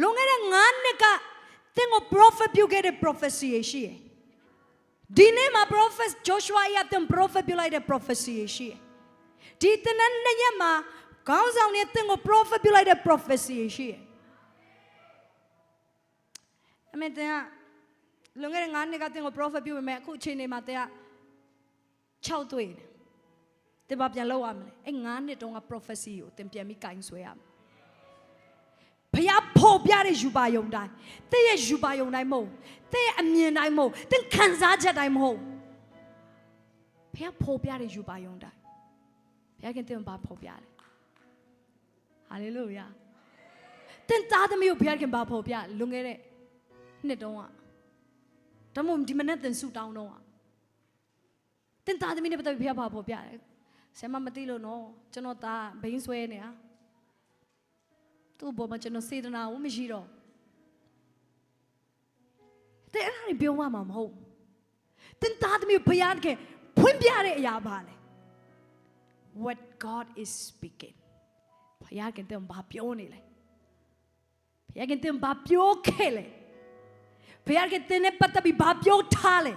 လွန်ခဲ့တဲ့9နှစ်ကသင်ကို prophet ပြုခဲ့တဲ့ prophecy ရှိတယ်ဒီနေ့မှာ prophet Joshua ရဲ့သင် prophet ပြုလိုက်တဲ့ prophecy ရှိတယ်ဒီတနင်္ဂနွေနေ့မှာခေါင်းဆောင်နဲ့သင်ကို prophet ပြုလိုက်တဲ့ prophecy ရှိတယ်အမေတဲ့လွန်ခဲ့တဲ့9နှစ်ကသင်ကို prophet ပြုပေမဲ့အခုအချိန်နေမှာတဲ့6တွေ့တယ်တင်ပါပြန်လောက်ရမလဲအဲ့9နှစ်တုန်းက prophecy ကိုသင်ပြန်ပြီးကင်ဆွဲရမယ်ဘုရားပေါ်ပြတဲ့ယူပါယုံတိုင်းသင်ရဲ့ယူပါယုံတိုင်းမဟုတ်သင်ရဲ့အမြင်တိုင်းမဟုတ်သင်ခံစားချက်တိုင်းမဟုတ်ဘုရားပေါ်ပြတဲ့ယူပါယုံတိုင်းဘုရားခင်သင်ဘာပေါ်ပြလဲဟာလေလုယာသင်သားသမီးကိုဘုရားခင်ဘာပေါ်ပြလွန်ခဲ့တဲ့နှစ်တုန်းကဒါမှမဟုတ်ဒီမနေ့သင်ဆူတောင်းတော့တင်သားသမီးနဲ့ပတ်သက်ပြီးဘုရားဘာပေါ်ပြတယ်ဆရာမမသိလို့နော်ကျွန်တော်သားဘိန်းဆွဲနေတာသူ့ဘောမှာကျွန်တော်စေတနာဘူးမရှိတော့တဲ့အဲ့ဒါတွေပြောမှမှာမဟုတ်တင်သားသမီးဘုရားကဖွင့်ပြတဲ့အရာပါလေ what God is speaking ဘုရားကတင်ဘာပြောနေလဲဘုရားကတင်ဘာပြောခဲ့လဲဘုရားကတင်နဲ့ပတ်သက်ပြီးဘာပြောထားလဲ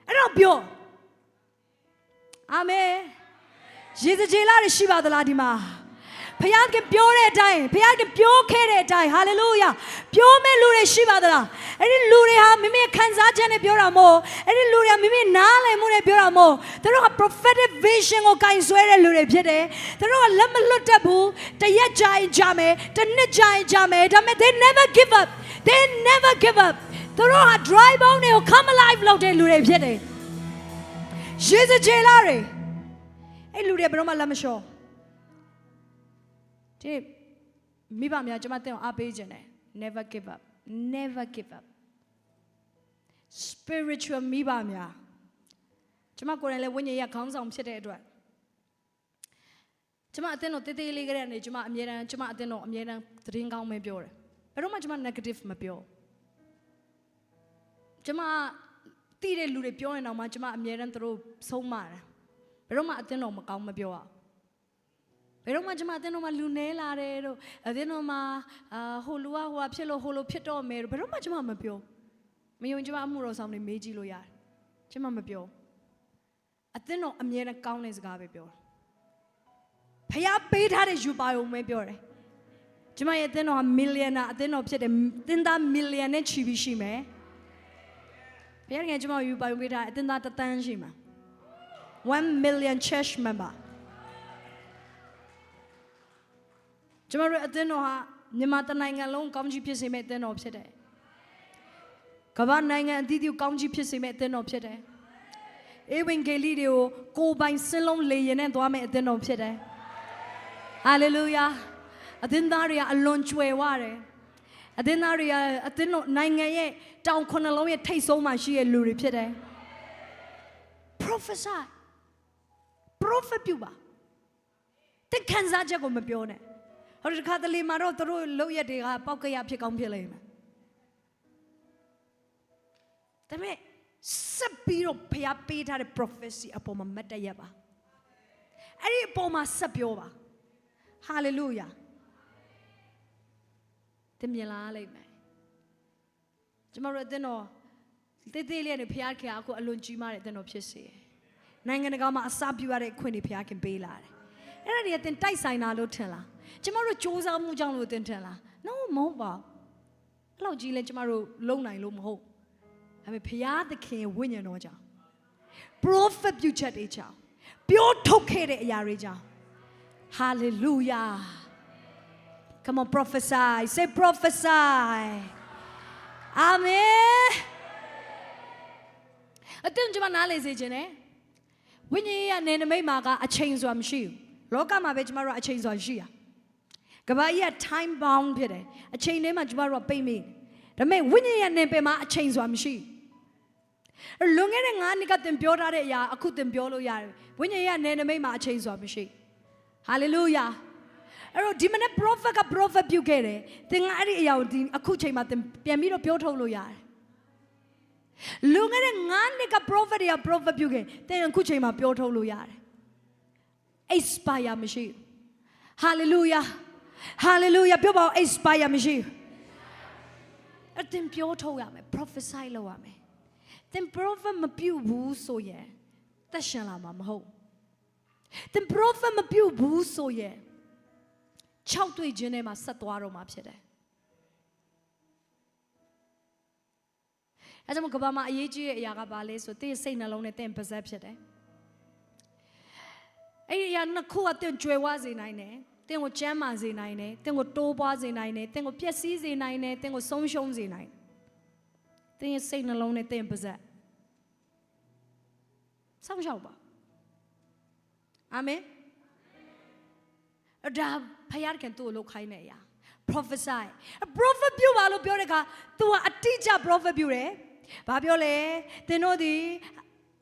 အဲ့တော့ပြောအာမင်ယေဇကျေလရရှိပါသလားဒီမှာဘုရားကပြောတဲ့အတိုင်းဘုရားကပြောခဲ့တဲ့အတိုင်းဟာလေလုယာပြောမဲ့လူတွေရှိပါသလားအဲ့ဒီလူတွေဟာမိမိခံစားချက်နဲ့ပြောတာမဟုတ်အဲ့ဒီလူတွေကမိမိနားလည်မှုနဲ့ပြောတာမဟုတ်သူတို့က prophetic vision ကိုကင်ဆွဲတဲ့လူတွေဖြစ်တယ်သူတို့ကလက်မလွတ်တတ်ဘူးတရက်ကြာရင်ကြာမယ်တစ်နှစ်ကြာရင်ကြာမယ်ဒါပေမဲ့ they never give up they never give up သူတို့ဟာ dry bone တွေကို come alive လုပ်တဲ့လူတွေဖြစ်တယ်ယေဇကျေလတွေအဲ့လူတွေဘယ်တော့မှလက်မလျှော့ဒီမိဘများကျွန်မတင်အားပေးခြင်းတယ် never give up never give up spiritual မိဘများကျွန်မကိုယ်တိုင်လည်းဝိညာဉ်ရေးခေါင်းဆောင်ဖြစ်တဲ့အတွက်ကျွန်မအတင်းတော့တေးသေးလေးကလေးကနေကျွန်မအမြဲတမ်းကျွန်မအတင်းတော့အမြဲတမ်းသတင်းကောင်းပဲပြောတယ်ဘယ်တော့မှကျွန်မ negative မပြောကျွန်မတိတဲ့လူတွေပြောရင်တော့မှကျွန်မအမြဲတမ်းသူတို့ဆုံးမတယ်ဘယ်တော့မှအတင်းတော့မကောင်းမပြောအောင်ဘယ်တော့မှကျွန်မအတင်းတော့မှလူနေလာတယ်တို့အတင်းတော့မှဟိုလူကဟိုဖြစ်လို့ဟိုလိုဖြစ်တော့မယ်တို့ဘယ်တော့မှကျွန်မမပြောမယုံကျွန်မအမှုတော်ဆောင်နေမေးကြည့်လို့ရတယ်ကျွန်မမပြောအတင်းတော့အမြဲတမ်းကောင်းတဲ့စကားပဲပြောတယ်ဖျားပေးထားတဲ့ယူပါုံပဲပြောတယ်ကျွန်မရဲ့အတင်းတော်က millionaire အတင်းတော်ဖြစ်တယ်တင်းသား million နဲ့ချီပြီးရှိမယ်ဘုရားငယ်ကျွန်မယူပါုံပေးထားအတင်းသား1 သန်းရှိမှာ1 million church member ကျွန်တော်တို့အသင်းတော်ဟာမြန်မာတနိုင်ငံလုံးကောင်းကြီးဖြစ်စေမယ့်အသင်းတော်ဖြစ်တယ်။ကမ္ဘာနိုင်ငံအသီးသီးကောင်းကြီးဖြစ်စေမယ့်အသင်းတော်ဖြစ်တယ်။ဧဝံဂေလိတွေကိုကိုယ်ပိုင်စင်းလုံးလေရင်နဲ့သွားမယ့်အသင်းတော်ဖြစ်တယ်။ဟာလေလုယာ။အသင်းသားတွေကအလွန်ကျွယ်ဝတယ်။အသင်းသားတွေကအသင်းတော်နိုင်ငံရဲ့တောင်9လုံးရဲ့ထိပ်ဆုံးမှာရှိတဲ့လူတွေဖြစ်တယ်။ prophesy prophet ပြုပါ။တခံစားချက်ကိုမပြောနဲ့ဟိုတခါတလေမှာတော့သူတို့လုပ်ရက်တွေကပောက်ကရဖြစ်ကောင်းဖြစ်လိမ့်မယ်ဒါပေမဲ့စ ဆက်ပြီးတော့ဖျားပေးထားတဲ့ prophecy အပေါ်မှာမတ်တရပါအဲ့ဒီအပေါ်မှာဆက်ပြောပါ hallelujah တင်မြင်လာလိုက်မယ်ကျမတို့အသင်းတော်တေးသေးလေးနဲ့ဖျားခင်အခုအလွန်ကြီးမားတဲ့အသင်းတော်ဖြစ်စေနိုင်ငံတကာမှာအစပြုရတဲ့အခွင့်အရေးဖျားခင်ပေးလာတယ်အဲ့ဒါတွေအသင်တိုက်ဆိုင်တာလို့ထင်လားကျမတို့စ조사မှုကြောင့်လို့အသင်ထင်လား no မဟုတ်ပါအဲ့လောက်ကြီးလဲကျမတို့လုံနိုင်လို့မဟုတ်ဒါပေမဲ့ဖျားသခင်ဝိညာဉ်တော်ကြောင့် prophet ပြုချက်တွေကြောင့်ပြောထုတ်ခဲ့တဲ့အရာတွေကြောင့် hallelujah come on prophesy say prophesy amen အတင်းကျမနားလေစေခြင်းနဲ့ဝိညာဉ်ရဲ့နယ်နိမိတ်မှာကအချိန်ဆိုတာမရှိဘူးလောကမှာပဲကျမတို့အချိန်ဆိုတာရှိရကဘာကြီးက time bound ဖြစ်တယ်အချိန်ထဲမှာကျမတို့ကပိတ်မိဒါပေမဲ့ဝိညာဉ်ရဲ့နယ်ပယ်မှာအချိန်ဆိုတာမရှိလွန်ခဲ့တဲ့9နှစ်ကသင်ပြောထားတဲ့အရာအခုသင်ပြောလို့ရတယ်ဝိညာဉ်ရဲ့နယ်နိမိတ်မှာအချိန်ဆိုတာမရှိ hallelujah အဲ့တော့ဒီမနေ့ prophet က prophet ပြုခဲ့တယ်သင်ကအဲ့ဒီအရာကိုဒီအခုချိန်မှာသင်ပြန်ပြီးတော့ပြောထုတ်လို့ရတယ်လွန်ခဲ့တဲ့9နှစ်က prophet တွေက prophet ပြုခဲ့သင်အခုချိန်မှာပြောထုတ်လို့ရတယ် expire မရှိ hallelujah hallelujah ပြောပါဦး expire မရှိအသင်ပြောထုတ်ရမယ် prophesy လုပ်ရမယ်သင် prophet မပြုဘူးဆိုရင်သက်ရှင်လာမှာမဟုတ်သင် prophet မပြုဘူးဆိုရင်6တွေ့ခြင်းထဲမှာဆက်သွားတော့မှာဖြစ်တယ်အဲကြောင့်ကဘာမှာအရေးကြီးတဲ့အရာကဘာလဲဆိုသင်စိတ်နှလုံးနဲ့သင်ပါဇက်ဖြစ်တယ်အဲ့ဒီအရာနှစ်ခုကသင်ကြွယ်ဝစေနိုင်တယ်သင်ကိုကျမ်းမာစေနိုင်တယ်သင်ကိုတိုးပွားစေနိုင်တယ်သင်ကိုပျက်စီးစေနိုင်တယ်သင်ကိုဆုံးရှုံးစေနိုင်တယ်သင်ရဲ့စိတ်နှလုံးနဲ့သင်ပါဇက်စောင့်ရှောက်ပါအာမင်ဒါဖယားခင်သူ့ကိုလုပ်ခိုင်းနေရ prophesy prophet ပြုပါလို့ပြောတဲ့အခါ तू ကအတိအကျ prophet ပြုတယ်ဘာပြောလဲသင်တို့ဒီ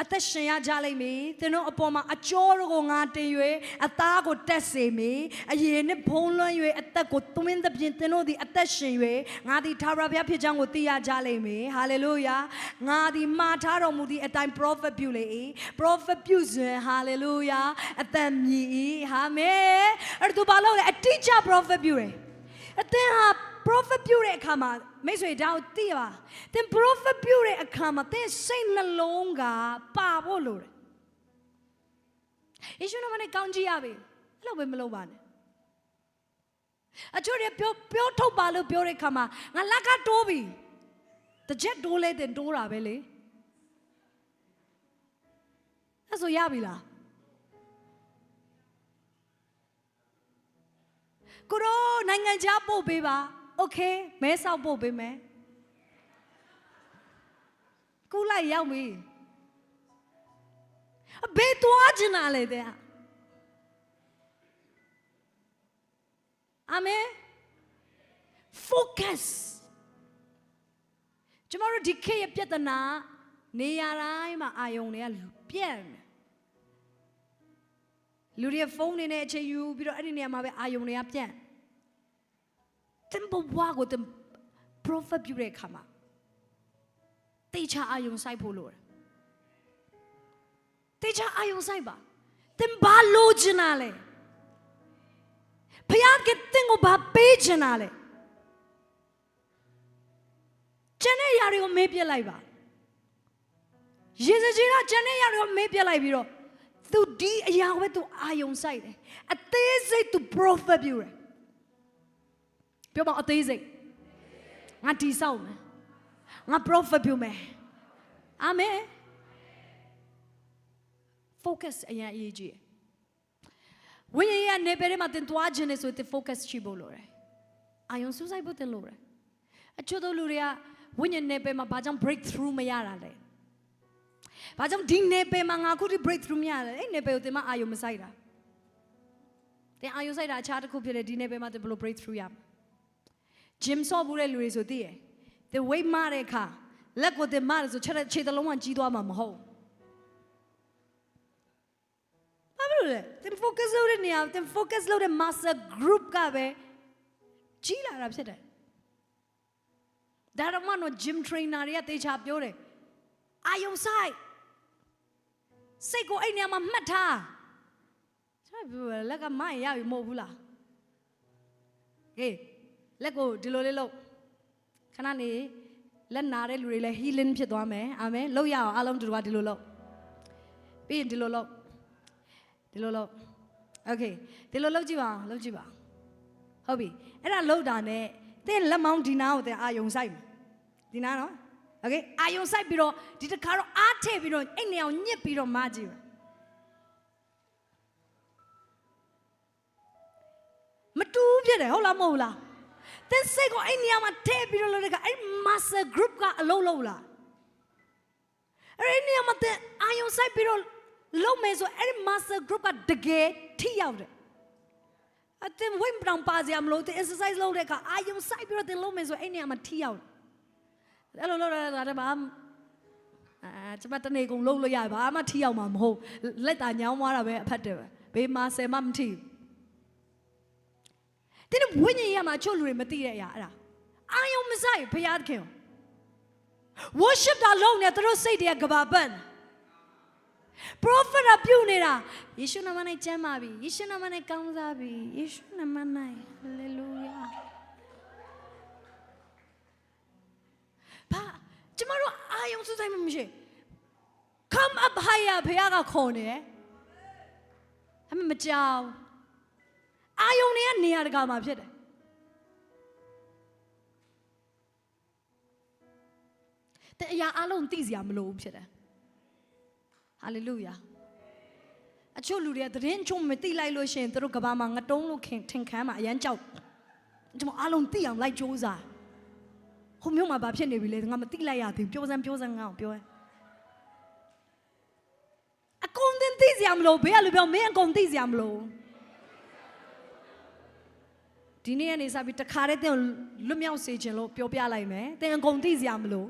အသက်ရှင်ရကြလိမ့်မည်သင်တို့အပေါ်မှာအကျော်ကိုငါတင်၍အသားကိုတက်စေမည်အရေနဲ့ဖုံးလွှမ်း၍အသက်ကိုသွင်းသဖြင့်သင်တို့ဒီအသက်ရှင်၍ငါဒီထာဝရဘုရားဖြစ်ကြောင်းကိုသိရကြလိမ့်မည် hallelujah ငါဒီမှားထားတော်မူသည့်အတိုင်း prophet ပြုလေ၏ prophet ပြုစဉ် hallelujah အသက်မြည်၏အာမင်အဲ့ဒါဘာလို့လဲအတိအကျ prophet ပြုတယ်အသင်ဟာ prophet ပြုတဲ့အခါမှာမိတ်ဆွေဒါကိုသိပါသင် prophet ပြုတဲ့အခါမှာသင်စိတ်နှလုံးကပါဖို့လိုတယ်ယေရှုနာမနဲ့ကောင်းကြည့်ရပြီအဲ့လိုပဲမလုပ်ပါနဲ့အချို့တွေပြောထုတ်ပါလို့ပြောတဲ့အခါမှာငါလက်ကတိုးပြီတစ်ချက်တိုးလဲတင်တိုးတာပဲလေအဲ့ဆိုရပြီလားကိုရောနိုင်ငံခြားပို့ပေးပါโอเคမဲဆောက်ပို့ပေးမယ်ကူလိုက်ရောက်ပြီဘယ်သွားချင်တာလဲတဲ့အာမင် focus ကျမတို့ဒီခေတ်ရဲ့ပြဿနာနေရာတိုင်းမှာအာယုံတွေကပြန့်လူတွေဖုန်းတွေနဲ့အချိန်ယူပြီးတော့အဲ့ဒီနေရာမှာပဲအာယုံတွေကပြန့်သင်ဘဝကိုသင် prophet ပြုတဲ့အခါမှာတေချာအာယုံစိုက်ဖို့လိုတယ်တေချာအာယုံစိုက်ပါသင်ဘာလိုချင်တာလဲဖခင်ကသင်ကိုဘာပေးချင်တာလဲကျန်တဲ့ຢာတွေကိုမေးပြလိုက်ပါယေဇကြီးကကျန်တဲ့ຢာတွေကိုမေးပြလိုက်ပြီးတော့သူဒီအရာကိုပဲသူအာယုံစိုက်တယ်အသေးစိတ်သူ prophet ပြုတယ်ပြောပါအသေးစိတ်ငါတီဆောက်မယ်ငါ prophet ပြုမယ်အာမင် focus အရင်အရေးကြီးတယ်ဝိညာဉ်ရဲ့နေပယ်ထဲမှာသင်သွားခြင်းနဲ့ဆိုသင် focus ရှိဖို့လိုတယ်အာယုံစူးစိုက်ဖို့သင်လိုတယ်အချို့သောလူတွေကဝိညာဉ်နေပယ်မှာဘာကြောင့် breakthrough မရတာလဲဘာကြောင့်ဒီနေပယ်မှာငါခုထိ breakthrough မရလဲအဲ့နေပယ်ကိုသင်မအာယုံမစိုက်တာသင်အာယုံစိုက်တာအခြားတစ်ခုဖြစ်တယ်ဒီနေပယ်မှာသင်ဘယ်လို breakthrough ရမလဲဂျင်ဆော့ဘူးတဲ့လူတွေဆိုသိရယ်သင် weight မတဲ့အခါလက်ကိုသင်မတယ်ဆိုခြေတစ်လုံးကကြီးသွားမှာမဟုတ်ဘာလို့လဲသင် focus လုပ်တဲ့နေရာသင် focus လုပ်တဲ့ master group ကပဲကြီးလာတာဖြစ်တယ်ဒါတော့မှတော့ gym trainer တွေကတေချာပြောတယ် အာယုံဆိုင်စိတ်ကိုအဲ့နေရာမှာမှတ်ထားကျွန်တော်ပြောလက်ကမရင်ရပြီမဟုတ်ဘူးလားဟေးလက်ကိုဒီလိုလေးလုပ်ခဏနေလက်နာတဲ့လူတွေလည်း healing ဖြစ်သွားမယ်အာမင်လုပ်ရအောင်အားလုံးတူတူကဒီလိုလုပ်ပြီးရင်ဒီလိုလုပ်โอเคဒီလိုလုပ်ကြည့်ပါလုပ်ကြည့်ပါဟုတ်ပြီအဲ့ဒါလုပ်တာနဲ့သင်လက်မောင်းဒီနာကိုသင်အာယုံဆိုင်ဒီနာနော်โอเคအာယုံဆိုင်ပြီးတော့ဒီတစ်ခါတော့အားထည့်ပြီးတော့အဲ့နေအောင်ညှစ်ပြီးတော့မကြည့်မတူဖြစ်တယ်ဟုတ်လားမဟုတ်လားသင်စိတ်ကိုအဲ့နေရာမှာထည့်ပြီးတော့လုပ်တဲ့ကအဲ့ muscle group ကအလုံးလုံးလားအဲ့နေရာမှာသင်အာယုံဆိုင်ပြီးတော့လုံးမယ်ဆိုအဲ့ muscle group ကတကယ်ထိရောက်တယ်အတင်ဝိမ့်ပရောင်ပါစရာမလိုတဲ့ exercise လုပ်တဲ့အခါအာယုံဆိုင်ပြီးတော့သင်လုံးမယ်ဆိုအဲ့နေရာမှာထိရောက်တယ်အဲ့လိုလုပ်ရတာတော့ကျွန်မတနေ့ကုန်လုံးလို့ရပါဘာမှထိရောက်မှာမဟုတ်လက်တာညောင်းသွားတာပဲအဖတ်တယ်ပဲဘေးမှာဆယ်မှမထိတင်းဝိညာဉ်ရမှာချုပ်လူတွေမသိတဲ့အရာအဲ့ဒါအာယုံမဆိုင်ဘုရားသခင် worship တာလုံးနေသူတို့စိတ်တွေကကဘာပတ် prophet ပြုနေတာယေရှုနာမ၌ကျမ်းပါပြီယေရှုနာမ၌ကောင်းစားပြီယေရှုနာမ၌ hallelujah ဘာကျမတို့အာယုံစတိုင်းမရှိ come up higher ဘုရားကခေါ်နေတယ်အမမကြောက်အာယုံတွေကနေရာတကာမှာဖြစ်တယ်တဲ့အရာအလုံးသိစရာမလိုဘူးဖြစ်တယ်ဟာလေလုယာအချို့လူတွေကသတင်းချုံမသိလိုက်လို့ရှိရင်သူတို့ကဘာမှာငတုံးလို့ထင်ခမ်းမှာအရန်ကြောက်ကျွန်တော်အလုံးသိအောင်လိုက်ကြိုးစားဟိုမျိုးမှာဘာဖြစ်နေပြီလဲငါမသိလိုက်ရသေးဘူးပြောစမ်းငါ့ကိုပြောအကုန်သိစရာမလိုဘေးကလူပြောမင်းအကုန်သိစရာမလိုဒီနေ့ကနေစပြီးတခါတည်းတင်လွတ်မြောက်စေခြင်းလို့ပြောပြလိုက်မယ်တင်အကုန်သိစရာမလို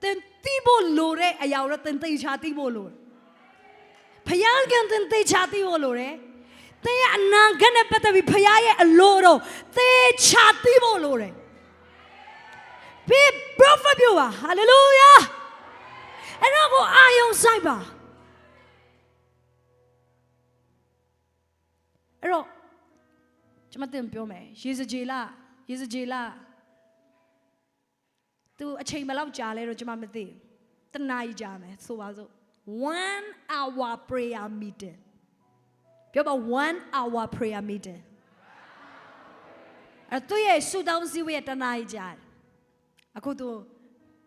တင်သိဖို့လိုတဲ့အရာတော့တင်သိချာသိဖို့လိုဖယားကတင်သိချာသိဖို့လိုတယ်တင်ရဲ့အနာဂတ်နဲ့ပတ်သက်ပြီးဖယားရဲ့အလိုတော့သိချာသိဖို့လိုတယ်ဘီ prophet ပြောပါ hallelujah အဲ့တော့ကိုအာယုံဆိုင်ပါအဲ့တော့ကျွန်မတင်ပြောမယ်ရေစကြေလာသူအချိန်မလောက်ကြာလဲတော့ကျွန်မမသိဘူးတနားကြီးကြာမယ်ဆိုပါစို့1 hour prayer meeting ပြောပါ1 hour prayer meeting အဲ့သူရဲ့ဆူတောင်းစည်းဝေးတနားကြီးကြာတယ်အခုသူ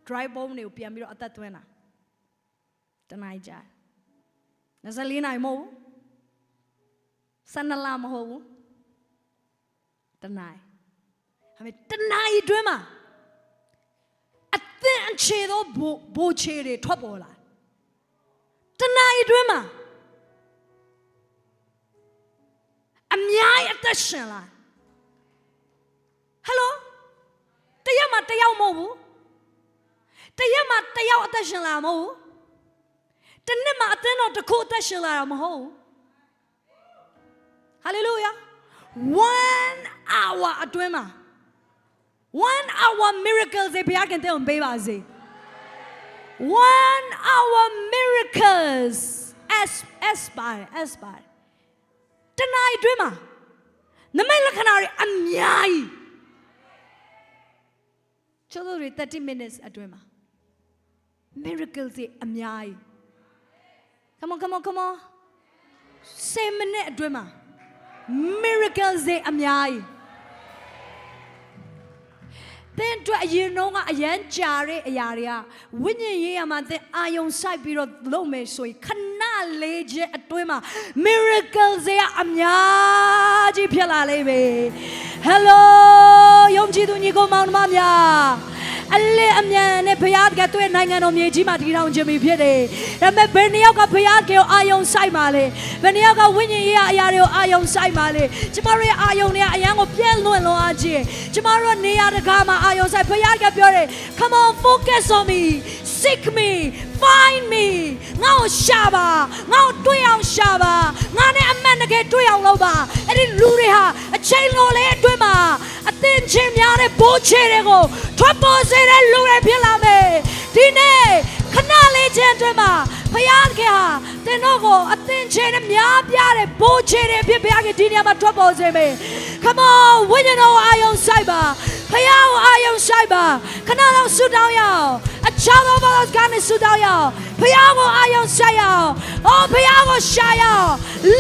dry bone တွေကိုပြန်ပြီးတော့အသက်သွင်းတာတနားကြီးကြာ24နိုင်မဟုတ်ဘူး12လမဟုတ်ဘူးတနားဟာမေတနားကြီးတွင်းမှာအသင်အခြေသောဘိုးချေတွေထွက်ပေါ်လာတနားရီတွင်းမှာအများကြီးအသက်ရှင်လာဟယ်လိုတရက်မှာတယောက်မဟုတ်ဘူးတရက်မှာတယောက်အသက်ရှင်လာမဟုတ်ဘူးတနေ့မှာအသင်းတော်တစ်ခုအသက်ရှင်လာတာမဟုတ်ဘူးဟာလေလုယာ1 hour အတွင်းမှာ1 hour miracles တွေဘုရားခင်တဲ့ပေးပါစေ1 hour miracles as by တနားရီတွင်းမှာနမိတ်လက္ခဏာတွေအများကြီးချို့တွေ30 minutes အတွင်းမှာ miracles တွေအများကြီး come on 10 minutes အတွင်းမှာ miracles တွေအများကြီးသင်တို့အရင်တော့ကအရန်ကြာတဲ့အရာတွေကဝိညာဉ်ရေးရမှာသင်အာယုံဆိုင်ပြီးတော့လုပ်မယ်ဆိုရင်ခဏလေးချက်အတွင်းမှာ miracles တွေအများကြီးဖြစ်လာလိမ့်မယ် hello ယုံကြည်သူညီကိုမောင်နှမများအလေအမြန်နဲ့ဘုရားကတွေ့နိုင်ငံတော်မြေကြီးမှာတည်ထောင်ခြင်းဖြစ်တယ်ဒါပေမဲ့ဘယ်နှယောက်ကဘုရားကိုအာယုံဆိုင်ပါလဲဘယ်နှယောက်ကဝိညာဉ်ရေးအရာတွေကိုအာယုံဆိုင်ပါလဲကျမတို့ရဲ့အာယုံတွေကအရန်ကိုပြည့်လွင့်လွန်အားခြင်းကျမတို့နေရာတကာမှာအာယုံဆိုင်ဘုရားကပြောတယ် come on focus on me seek me find me ငါ့ကိုရှာပါငါ့ကိုတွေ့အောင်ရှာပါငါနဲ့အမှန်တကယ်တွေ့အောင်လုပ်ပါအဲ့ဒီလူတွေဟာအချိန်လိုလေးအတွင်းမှာ အသင်ချင်းများတဲ့ဘိုးချေတွေကိုထွက်ပေါ်စေတဲ့လူတွေဖြစ်လာမယ်ဒီနေ့ခဏလေးချင်းအတွင်းမှာဘုရားခင်ဟာသင်တို့ကိုအသင်ချင်းနဲ့များပြားတဲ့ဘိုးချေတွေဖြစ်ဘုရားခင်ဒီနေရာမှာထွက်ပေါ်စေမယ် Come on ဝိညာဉ်တော်အာယုံဆိုင်ပါဘုရားကိုအာယုံဆိုင်ပါခဏတော့ဆုတောင်းရအောင်အချောင်းတော်ဘာလို့ကနေဆုတောင်းရအောင်ဘုရားကိုအာယုံဆိုင်ရအောင်အော်ဘုရားကိုရှာရအောင်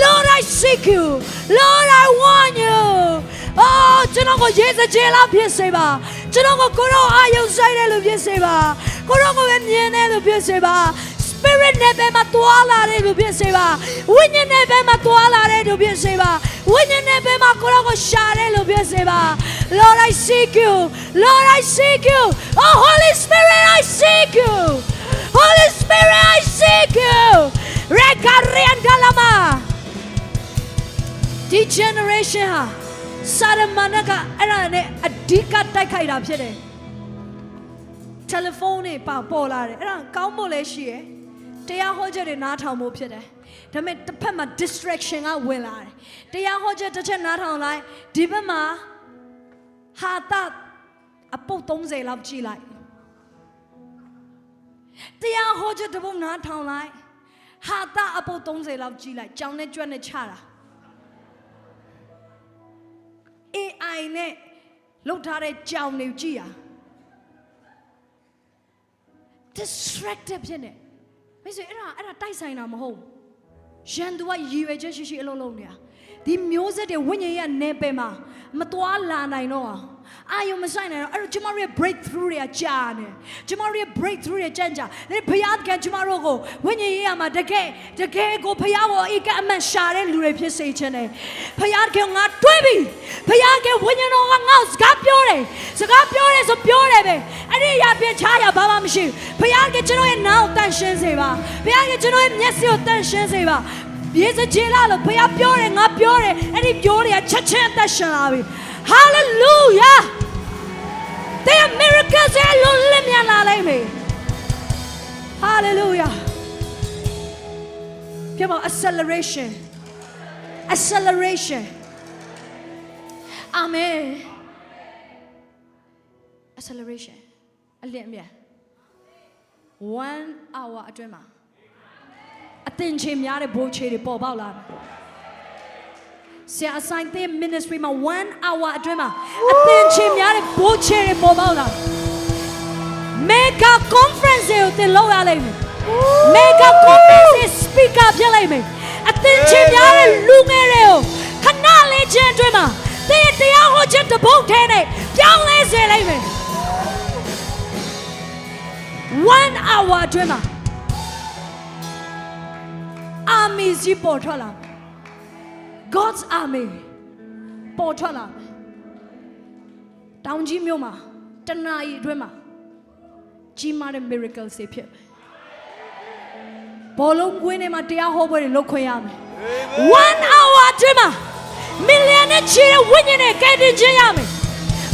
Lord I seek you Lord I want you အော်ကျွန်တော်ကိုယေစကြဲလောက်ဖြစ်စေပါကျွန်တော်ကိုကိုရောအာယုံဆိုင်တဲ့လူဖြစ်စေပါကိုရောကိုပဲမြင်တဲ့လူဖြစ်စေပါ Spirit နဲ့ပဲမတွာလာတဲ့လူဖြစ်စေပါဝိညာဉ်နဲ့ပဲမတွာလာတဲ့လူဖြစ်စေပါဝိညာဉ်နဲ့ပဲမကိုရောကိုရှာတဲ့လူဖြစ်စေပါ Lord I seek you Lord I seek you Oh Holy Spirit I seek you Holy Spirit I seek you Rekariandalama This generation ဟာစာရမဏကအဲ့ဒါနဲ့အဓိကတိုက်ခိုက်တာဖြစ်တယ်တယ်လီဖုန်းတွေပေါ်လာတယ်အဲ့ဒါကောင်းဖို့လည်းရှိရယ်တရားဟောချက်တွေနားထောင်ဖို့ဖြစ်တယ်ဒါပေမဲ့တစ်ဖက်မှာ distraction ကဝင်လာတယ်တရားဟောချက်တစ်ချက်နားထောင်လိုက်ဒီဘက်မှာဟာတာအပုတ်30လောက်ကြည့်လိုက်တရားဟောချက်တစ်ပုတ်နားထောင်လိုက်ဟာတာအပုတ်30လောက်ကြည့်လိုက်ကြောင်နဲ့ကြွက်နဲ့ချတာAI နဲ့လောက်ထားတဲ့ကြောင်တွေကြည့်ရ distracted ဖြစ်နေမိတ်ဆွေအဲ့ဒါတိုက်ဆိုင်တာမဟုတ်ရန်သူကရည်ရွယ်ချက်ရှိအလုံးလုံးနေတာဒီမျိုးဆက်တွေဝိညာဉ်ရဲ့နေပယ်မှာမသွားလာနိုင်တော့အာယုံမဆိုင်နိုင်တော့အဲ့တော့ကျမတို့ရဲ့ breakthrough တွေကကြာနေကျမတို့ရဲ့ breakthrough တွေကြံ့ကြာဒါဘုရားကကျမတို့ကိုဝိညာဉ်ရေးမှာတကယ်ကိုဘုရားကိုအကအမှန်ရှာတဲ့လူတွေဖြစ်စေခြင်းနဲ့ဘုရားကငါတွေးပြီဘုရားကဝိညာဉ်တော်ကငါ့စကားပြောတယ်ဆိုပြောတယ်ပဲအဲ့ဒီရပြချားရဘာမှမရှိဘူးဘုရားကကျွန်တော်ရဲ့နားကိုတန့်ရှင်းစေပါဘုရားကကျွန်တော်ရဲ့မျက်စိကိုတန့်ရှင်းစေပါယေစကြည်လာလို့ဘုရားပြောတယ်ငါပြောတယ်အဲ့ဒီပြောတွေကချက်ချင်းအသက်ရှင်လာပြီ Hallelujah There are miracles that will live in our life. Hallelujah. Come on, acceleration. Acceleration. Amen. Acceleration. အလျင်မြ 1 hour အတွင်းမှာအသင်ချေများတဲ့ဘိုးချေတွေပေါ်ပေါက်လာတယ်ဆရာအဆိုင်တဲ့ ministry မှာ1 hour အတွင်းမှာအသင်ချေများတဲ့ဘိုးချေတွေပေါ်ပေါက်လာတယ် mega conference ကိုတင်လုပ်ရလိမ့်မယ် mega conference speaker ဖြစ်လိမ့်မယ်အသင်ချေများတဲ့လူငယ်တွေကိုခဏလေးချင်းအတွင်းမှာတရားဟောချက်တစ်ပုဒ်ထဲနဲ့ပြောင်းလဲစေလိမ့်မယ်1 hour အတွင်းမှာarmy ကြီးပေါ်ထွက်လာ God's army ပေါ်ထွက်လာတောင်ကြီးမြို့မှာတနာရီအတွင်းမှာကြီးမားတဲ့ miracle တွေဖြစ်မယ်ဘောလုံးကွင်းထဲမှာတရားဟောပွဲတွေလုပ်ခွင့်ရမယ်1 hour အတွင်းမှာ million နဲ့ချီတဲ့ဝိညာဉ်တွေကယ်တင်ခြင်းရမယ်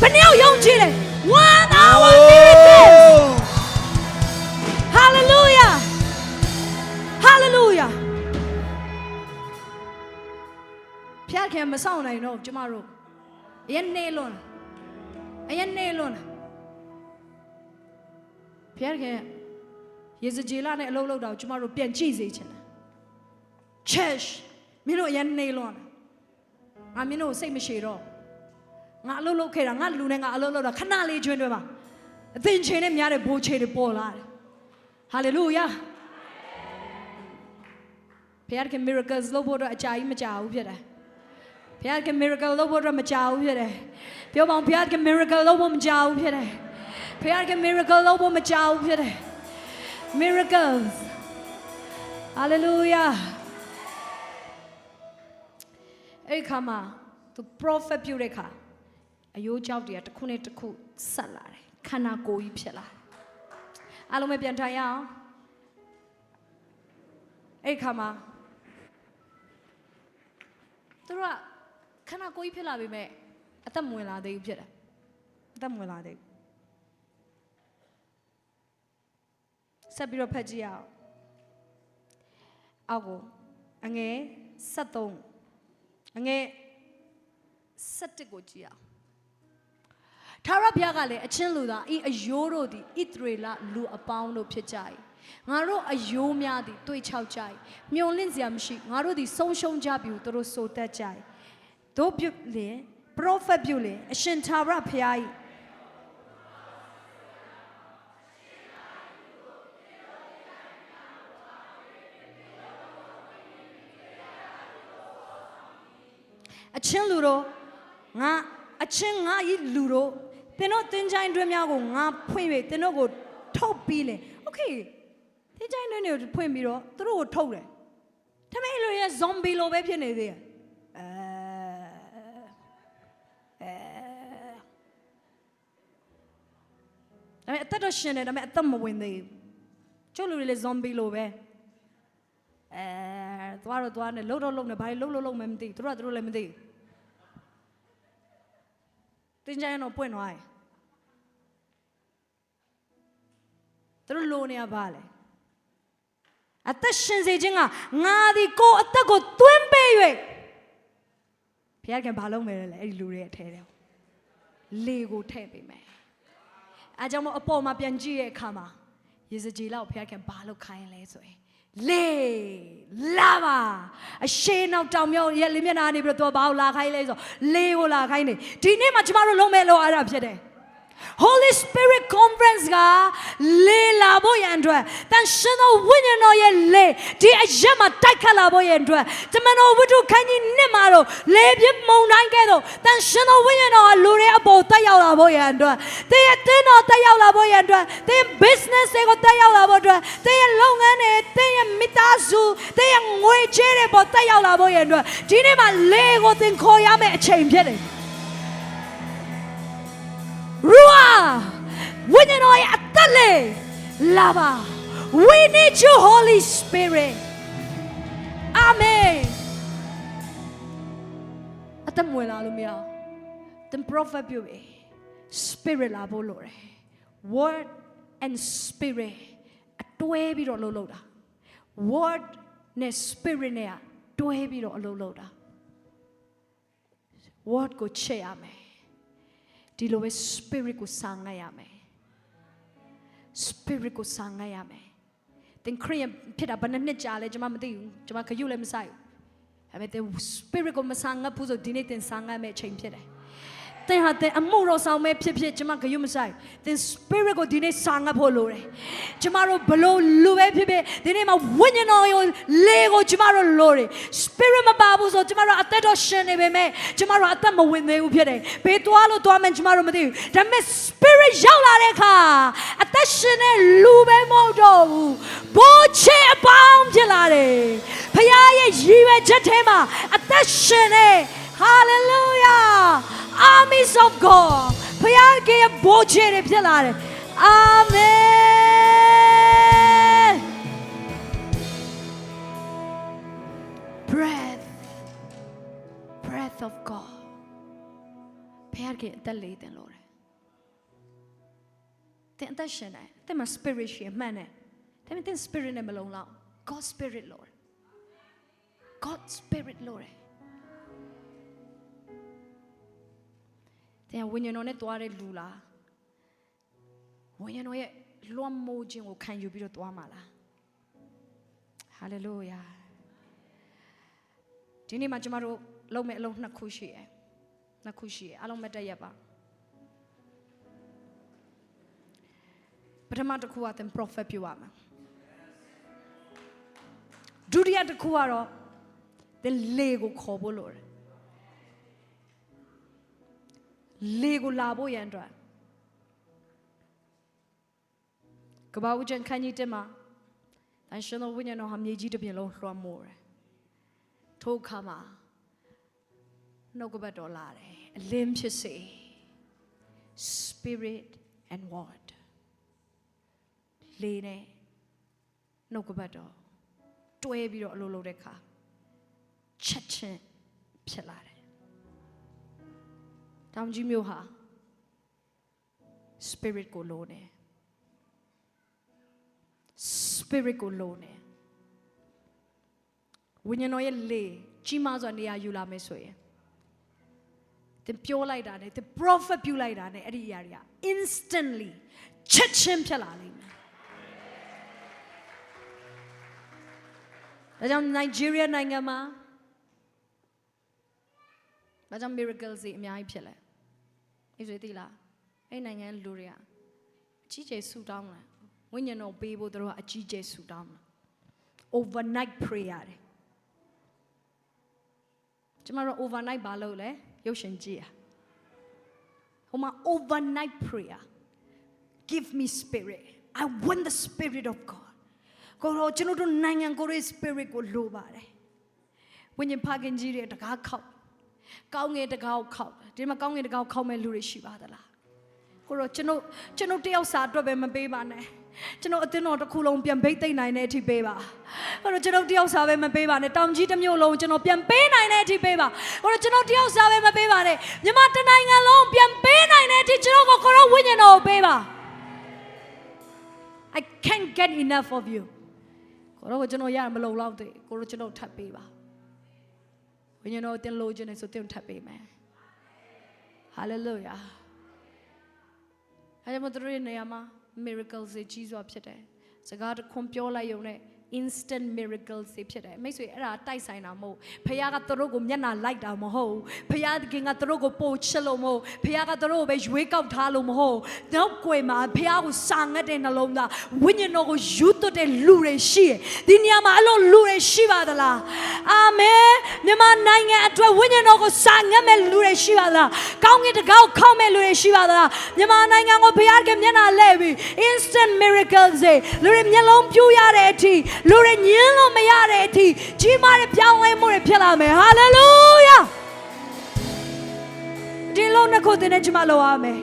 ဘယ်နှယောက်ယုံကြည်လဲ1 hour miracle hallelujah hallelujah ဖျားခင်မဆောင်နိုင်တော့ကျမတို့အရင်နေလွန်းဖျားခင်ယေဇကျေလနဲ့အလုပ်လုပ်တာကိုကျမတို့ပြန်ကြည့်စေချင်တယ် church မင်းတို့အရင်နေလွန်းငါမင်းတို့စိတ်မရှိတော့ငါအလုပ်လုပ်ခဲ့တာငါလူနဲ့ငါအလုပ်လုပ်တာခဏလေးကျွန်းတွဲပါအသင်ချေနဲ့များတဲ့ဘိုးချေတွေပေါ်လာတယ် hallelujah ဖျားခင် miracles လုပ်ဖို့တော့အကြာကြီးမကြာဘူးဖြစ်တယ်ဘုရားက miracle လုပ်ဖို့တော့မကြောက်ဘူးဖြစ်တယ်ပြောပါဦးဘုရားက miracle လုပ်ဖို့မကြောက်ဘူးဖြစ်တယ်ဘုရားက miracle လုပ်ဖို့မကြောက်ဘူးဖြစ်တယ် miracles hallelujah အဲ့ခါမှာသူ prophet ပြုတဲ့ခါအယိုးကြောက်တွေကတစ်ခုနဲ့တစ်ခုဆက်လာတယ်ခန္ဓာကိုယ်ကြီးဖြစ်လာအားလုံးပဲပြန်ထိုင်ရအောင်အဲ့ခါမှာသူတို့ကခဏကိုကြီးဖြစ်လာပြီမဲ့အသက်မဝင်လာသေးဘူးဖြစ်တယ်အသက်မဝင်လာသေးဘူးဆက်ပြီးတော့ဖတ်ကြည့်အောင်အောက်ကိုအငယ်73အငယ်71ကိုကြည့်အောင် ထာဝရဘုရားကလည်းအချင်းလူသားဤအယိုးတို့သည်ဣသရေလလူအပေါင်းတို့ဖြစ်ကြ၏ငါတို့အယိုးများသည်တွေးချောက်ကြ၏မျောလင့်စရာမရှိငါတို့သည်ဆုံးရှုံးကြပြီသူတို့ဆိုတတ်ကြ၏တို့ပြုလင်ပရောဖက်ပြုလင်အရှင်ထာဝရဘုရား၏အချင်းလူတို့ငါအချင်းငါဤလူတို့သင်တို့သင်ချိုင်းတွင်းများကိုငါဖွင့်၍သင်တို့ကိုထုတ်ပြီးလေโอเคသင်ချိုင်းတွင်းတွေကိုဖွင့်ပြီးတော့သူတို့ကိုထုတ်တယ်ဒါပေမဲ့လူရဲ့ zombie လိုပဲဖြစ်နေသေးတယ်ဒါပေမဲ့အသက်တော့ရှင်တယ်ဒါပေမဲ့အသက်မဝင်သေးဘူးကျုပ်လူတွေလည်း zombie လိုပဲသွားနေလှုပ်တော့လှုပ်နေဘာလို့လှုပ်မသိသူတို့လည်းမသိတင်ကြရင်တော့ပွင့်သွားတယ်သူတို့လိုနေရပါလေအသက်ရှင်စေခြင်းကငါဒီကိုအသက်ကိုသွင်းပေး၍ဘုရားကဘာလုပ်မယ်လဲအဲ့ဒီလူတွေအထဲတယ်လေကိုထည့်ပေးမယ်အဲကြောင့်မို့အပေါ်မှာပြန်ကြည့်တဲ့အခါမှာယေဇကျေလောက်ဘုရားကဘာလုပ်ခိုင်းလဲဆိုရင်လေလာပါအရှိနောက်တောင်မြောက်ရဲ့လေမျက်နှာနေပြီးတော့ဘာကိုလာခိုင်းလဲဆိုလေကိုလာခိုင်းနေဒီနေ့မှာကျမတို့လုံးမဲ့လို့အားရဖြစ်တယ် Holy Spirit Conference ကလေလာဖို့ရန်အတွက်တန်ရှင်သောဝိညာဉ်တော်ရဲ့လေဒီအရက်မှာတိုက်ခတ်လာဖို့ရန်အတွက်တမန်တော်ဝတ္ထုခန်းကြီးနှစ်မှာတော့လေပြင်းမုန်တိုင်းကဲ့သို့တန်ရှင်သောဝိညာဉ်တော်ကလူတွေအပေါ်တက်ရောက်လာဖို့ရန်အတွက်တင်းရဲ့တင်းတော်တက်ရောက်လာဖို့ရန်အတွက်တင်း business တွေကိုတက်ရောက်လာဖို့အတွက်တင်းရဲ့လုပ်ငန်းတွေတင်းရဲ့မိသားစုတင်းရဲ့ငွေကြေးတွေပေါ်တက်ရောက်လာဖို့ရန်အတွက်ဒီနေ့မှာလေကိုသင်ခေါ်ရမယ့်အချိန်ဖြစ်တယ်Ruah, we need your atale, lava. We need you, Holy Spirit. Amen. Atam wala lumia. Atam prophet biuwe. Spirit la bolore. Word and spirit. Atwe biro loloda. Word ne spirit ne atwe biro loloda. Word ko che ame. ဒီလိုပဲ spirit ကိုစာငတ်ရမယ် spirit ကိုစာငတ်ရမယ်သင်ခရိယန်ဖြစ်တာဘယ်နှစ်ကြာလဲကျွန်မမသိဘူးကျွန်မခရုလည်းမဆိုင်ဘူးဒါပေမဲ့သင် spirit ကိုမစာငတ်ဘူးဆိုဒီနေ့သင်စာငတ်မဲ့အချိန်ဖြစ်တယ်သင်ဟာသင်အမှုတော်ဆောင်မဲ့ဖြစ်ဖြစ်ကျွန်မခရုမဆိုင်သင် spirit ကိုဒီနေ့စာငတ်ဖို့လိုတယ်ကျွန်မတို့ဘလို့လူပဲဖြစ်ဖြစ်ဒီနေ့မှာဝိညာဉ်တော်ကိုလေကိုကျွန်မတို့လိုတယ် spirit မပါဘူးဆိုကျွန်မတို့အသက်တော်ရှင်နေပေမဲ့ကျွန်မတို့အသက်မဝင်သေးဘူးဖြစ်တယ်ဘေးသွားလို့သွားမှကျွန်မတို့မသိဘူးဒါပေမဲ့ spirit ရောက်လာတဲ့အခါအသက်ရှင်တဲ့လူပဲမဟုတ်တော့ဘူးဘိုးချေအပေါင်းဖြစ်လာတယ်ဖခင်ရဲ့ရည်ရွယ်ချက်ထဲမှာအသက်ရှင်တဲ့ hallelujah armies of God ဖခင်ရဲ့ဘိုးချေတွေဖြစ်လာတယ် amen breath of God ဖခင်ရဲ့အသက်လေးတင်လို့တယ်တင်အသက်ရှင်တယ်တင်မှာ spirit ရှိမှန်တယ်ဒါပေမဲ့တင် spirit နဲ့မလုံလောက် God spirit Lord God spirit Lord တဲ့ဝိညာဉ်တော်နဲ့တွားတဲ့လူလားဝိညာဉ်တော်ရဲ့လွှမ်းမိုးခြင်းကိုခံယူပြီးတော့တွားမှာလား hallelujah ဒီနေ့မှာကျမတို့လုံးမဲ့အလုံးနှစ်ခုရှိတယ်အားလုံးမတက်ရပါပထမတစ်ခုကသင် prophet ပြောရမှာဒုတိယတစ်ခုကတော့သင်လေကိုခေါ်ဖို့လိုတယ်လေကိုလာဖို့ရန်အတွက်ကဘာဦးကျန်ခန်းကြီးတက်မှာတန်ရှင်တော်ဝိညာဉ်တော်ဟာမြေကြီးတစ်ပြင်လုံးလွှမ်းမိုးတယ်ထိုအခါမှာနှုတ်ကပတ်တော်လာတယ်အလင်းဖြစ်စေ spirit and word လေနဲ့နှုတ်ကပတ်တော်တွဲပြီးတော့အလိုလိုတဲ့အခါချက်ချင်းဖြစ်လာတယ်တောင်ကြီးမျိုးဟာ spirit ကိုလိုနေ spirit ကိုလိုနေဝိညာဉ်တော်ရဲ့လေကြီးမားစွာနေရာယူလာမယ်ဆိုရင် သင်ပြောလိုက်တာနဲ့သင် prophet ပြုလိုက်တာနဲ့အဲ့ဒီအရာတွေက instantly ချက်ချင်းဖြစ်လာလိမ့်မယ်ဒါကြောင့် Nigeria နိုင်ငံမှာဘာကြောင့် miracles တွေအများကြီးဖြစ်လဲအဲ့ဆိုသိလားအဲ့နိုင်ငံလူတွေကအကြီးကျယ်ဆူတောင်းလာဝိညာဉ်တော်ပေးဖို့တို့ကအကြီးကျယ်ဆူတောင်းလာ overnight prayer တယ်ကျမတို့ overnight ဘာလုပ်လဲရုပ်ရှင်ကြည့်ရဟိုမှာ overnight prayer give me spirit I want the spirit of God ကိုရောကျွန်တော်တို့နိုင်ငံကိုရဲ့ spirit ကိုလိုပါတယ်ဝိညာဉ်ဖခင်ကြီးတွေတကားခောက်ကောင်းငယ်တကားကိုခောက်ဒီမှာကောင်းငယ်တကားကိုခောက်မဲ့လူတွေရှိပါသလားကိုရောကျွန်တော်တယောက်စာအတွက်ပဲမပေးပါနဲ့ကျွန်တော်အသင်းတော်တစ်ခုလုံးပြန်ပိတ်သိမ့်နိုင်တဲ့အထိပေးပါကိုရောကျွန်တော်တယောက်စာပဲမပေးပါနဲ့တောင်ကြီးတစ်မျိုးလုံးကျွန်တော်ပြန်ပေးနိုင်တဲ့အထိပေးပါကိုရောကျွန်တော်တယောက်စာပဲမပေးပါနဲ့မြန်မာတနိုင်ငံလုံးပြန်ပေးနိုင်တဲ့အထိကျွန်တော်ကိုရောဝိညာဉ်တော်ကိုပေးပါ I can't get enough of you ကိုရောကျွန်တော်ရမလုံလောက်သေးကိုရောကျွန်တော်ထပ်ပေးပါဝိညာဉ်တော်တင်လို့ခြင်းနဲ့ဆိုတင်ထပ်ပေးမယ် Hallelujah အဲ့ဒါမှတို့ရဲ့နေရာမှာ miracles တွေကြီးစွာဖြစ်တယ်စကားတစ်ခွန်းပြောလိုက်ရုံနဲ့ instant miracles တွေဖြစ်တယ်မိတ်ဆွေအဲ့ဒါတိုက်ဆိုင်တာမဟုတ်ဖခင်ကတို့ကိုမျက်နှာလိုက်တာမဟုတ်ဖခင်သခင်ကတို့ကိုပို့ချစ်လို့မဟုတ်ဖခင်ကတို့ကိုပဲရွေးကောက်ထားလို့မဟုတ်နောက်ွယ်မှာဖခင်ကိုစာငတ်တဲ့နှလုံးသားဝိညာဉ်တော်ကိုယူသွတ်တဲ့လူတွေရှိတယ်ဒီနေရာမှာအဲ့လိုလူတွေရှိပါသလားအာမင်မြန်မာနိုင်ငံအတွက်ဝိညာဉ်တော်ကိုစာငတ်မဲ့လူတွေရှိပါသလားကောင်းကင်တကောက်ခေါက်မဲ့လူတွေရှိပါသလားမြန်မာနိုင်ငံကိုဖခင်ကမျက်နှာလဲပြီး instant miracles တွေလူတွေမျက်လုံးပြူရတဲ့အထိလူတွေညင်းလို့မရတဲ့အထိကြီးမားတဲ့ပြောင်းလဲမှုတွေဖြစ်လာမယ် hallelujah ဒီလုံးနှစ်ခုတင်နေကြမှာလို့ရမယ်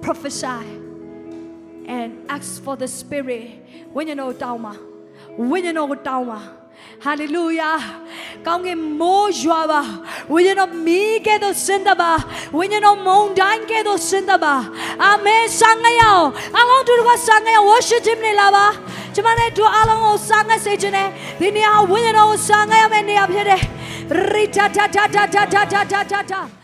prophesy and ask for the spirit ဝိညာဉ်တော်တောင်းပါဝိညာဉ်တော်ကိုတောင်းပါ hallelujah ကောင်းကင်မိုးရွာပါဝိညာဉ်တော်မီးကဲ့သို့ဆင်းသက်ပါဝိညာဉ်တော်မုန်တိုင်းကဲ့သို့ဆင်းသက်ပါအာမင်ဆာငရအောင်အလုံးတို့ကဆာငရ worship ခြင်းနေလာပါကျမနဲ့တို့အလုံးကိုဆာငစေခြင်းနဲ့ဒီနေရာဝိညာဉ်တော်ကိုဆာငရမယ့်နေရာဖြစ်တယ် Rita ta ta ta ta ta ta ta ta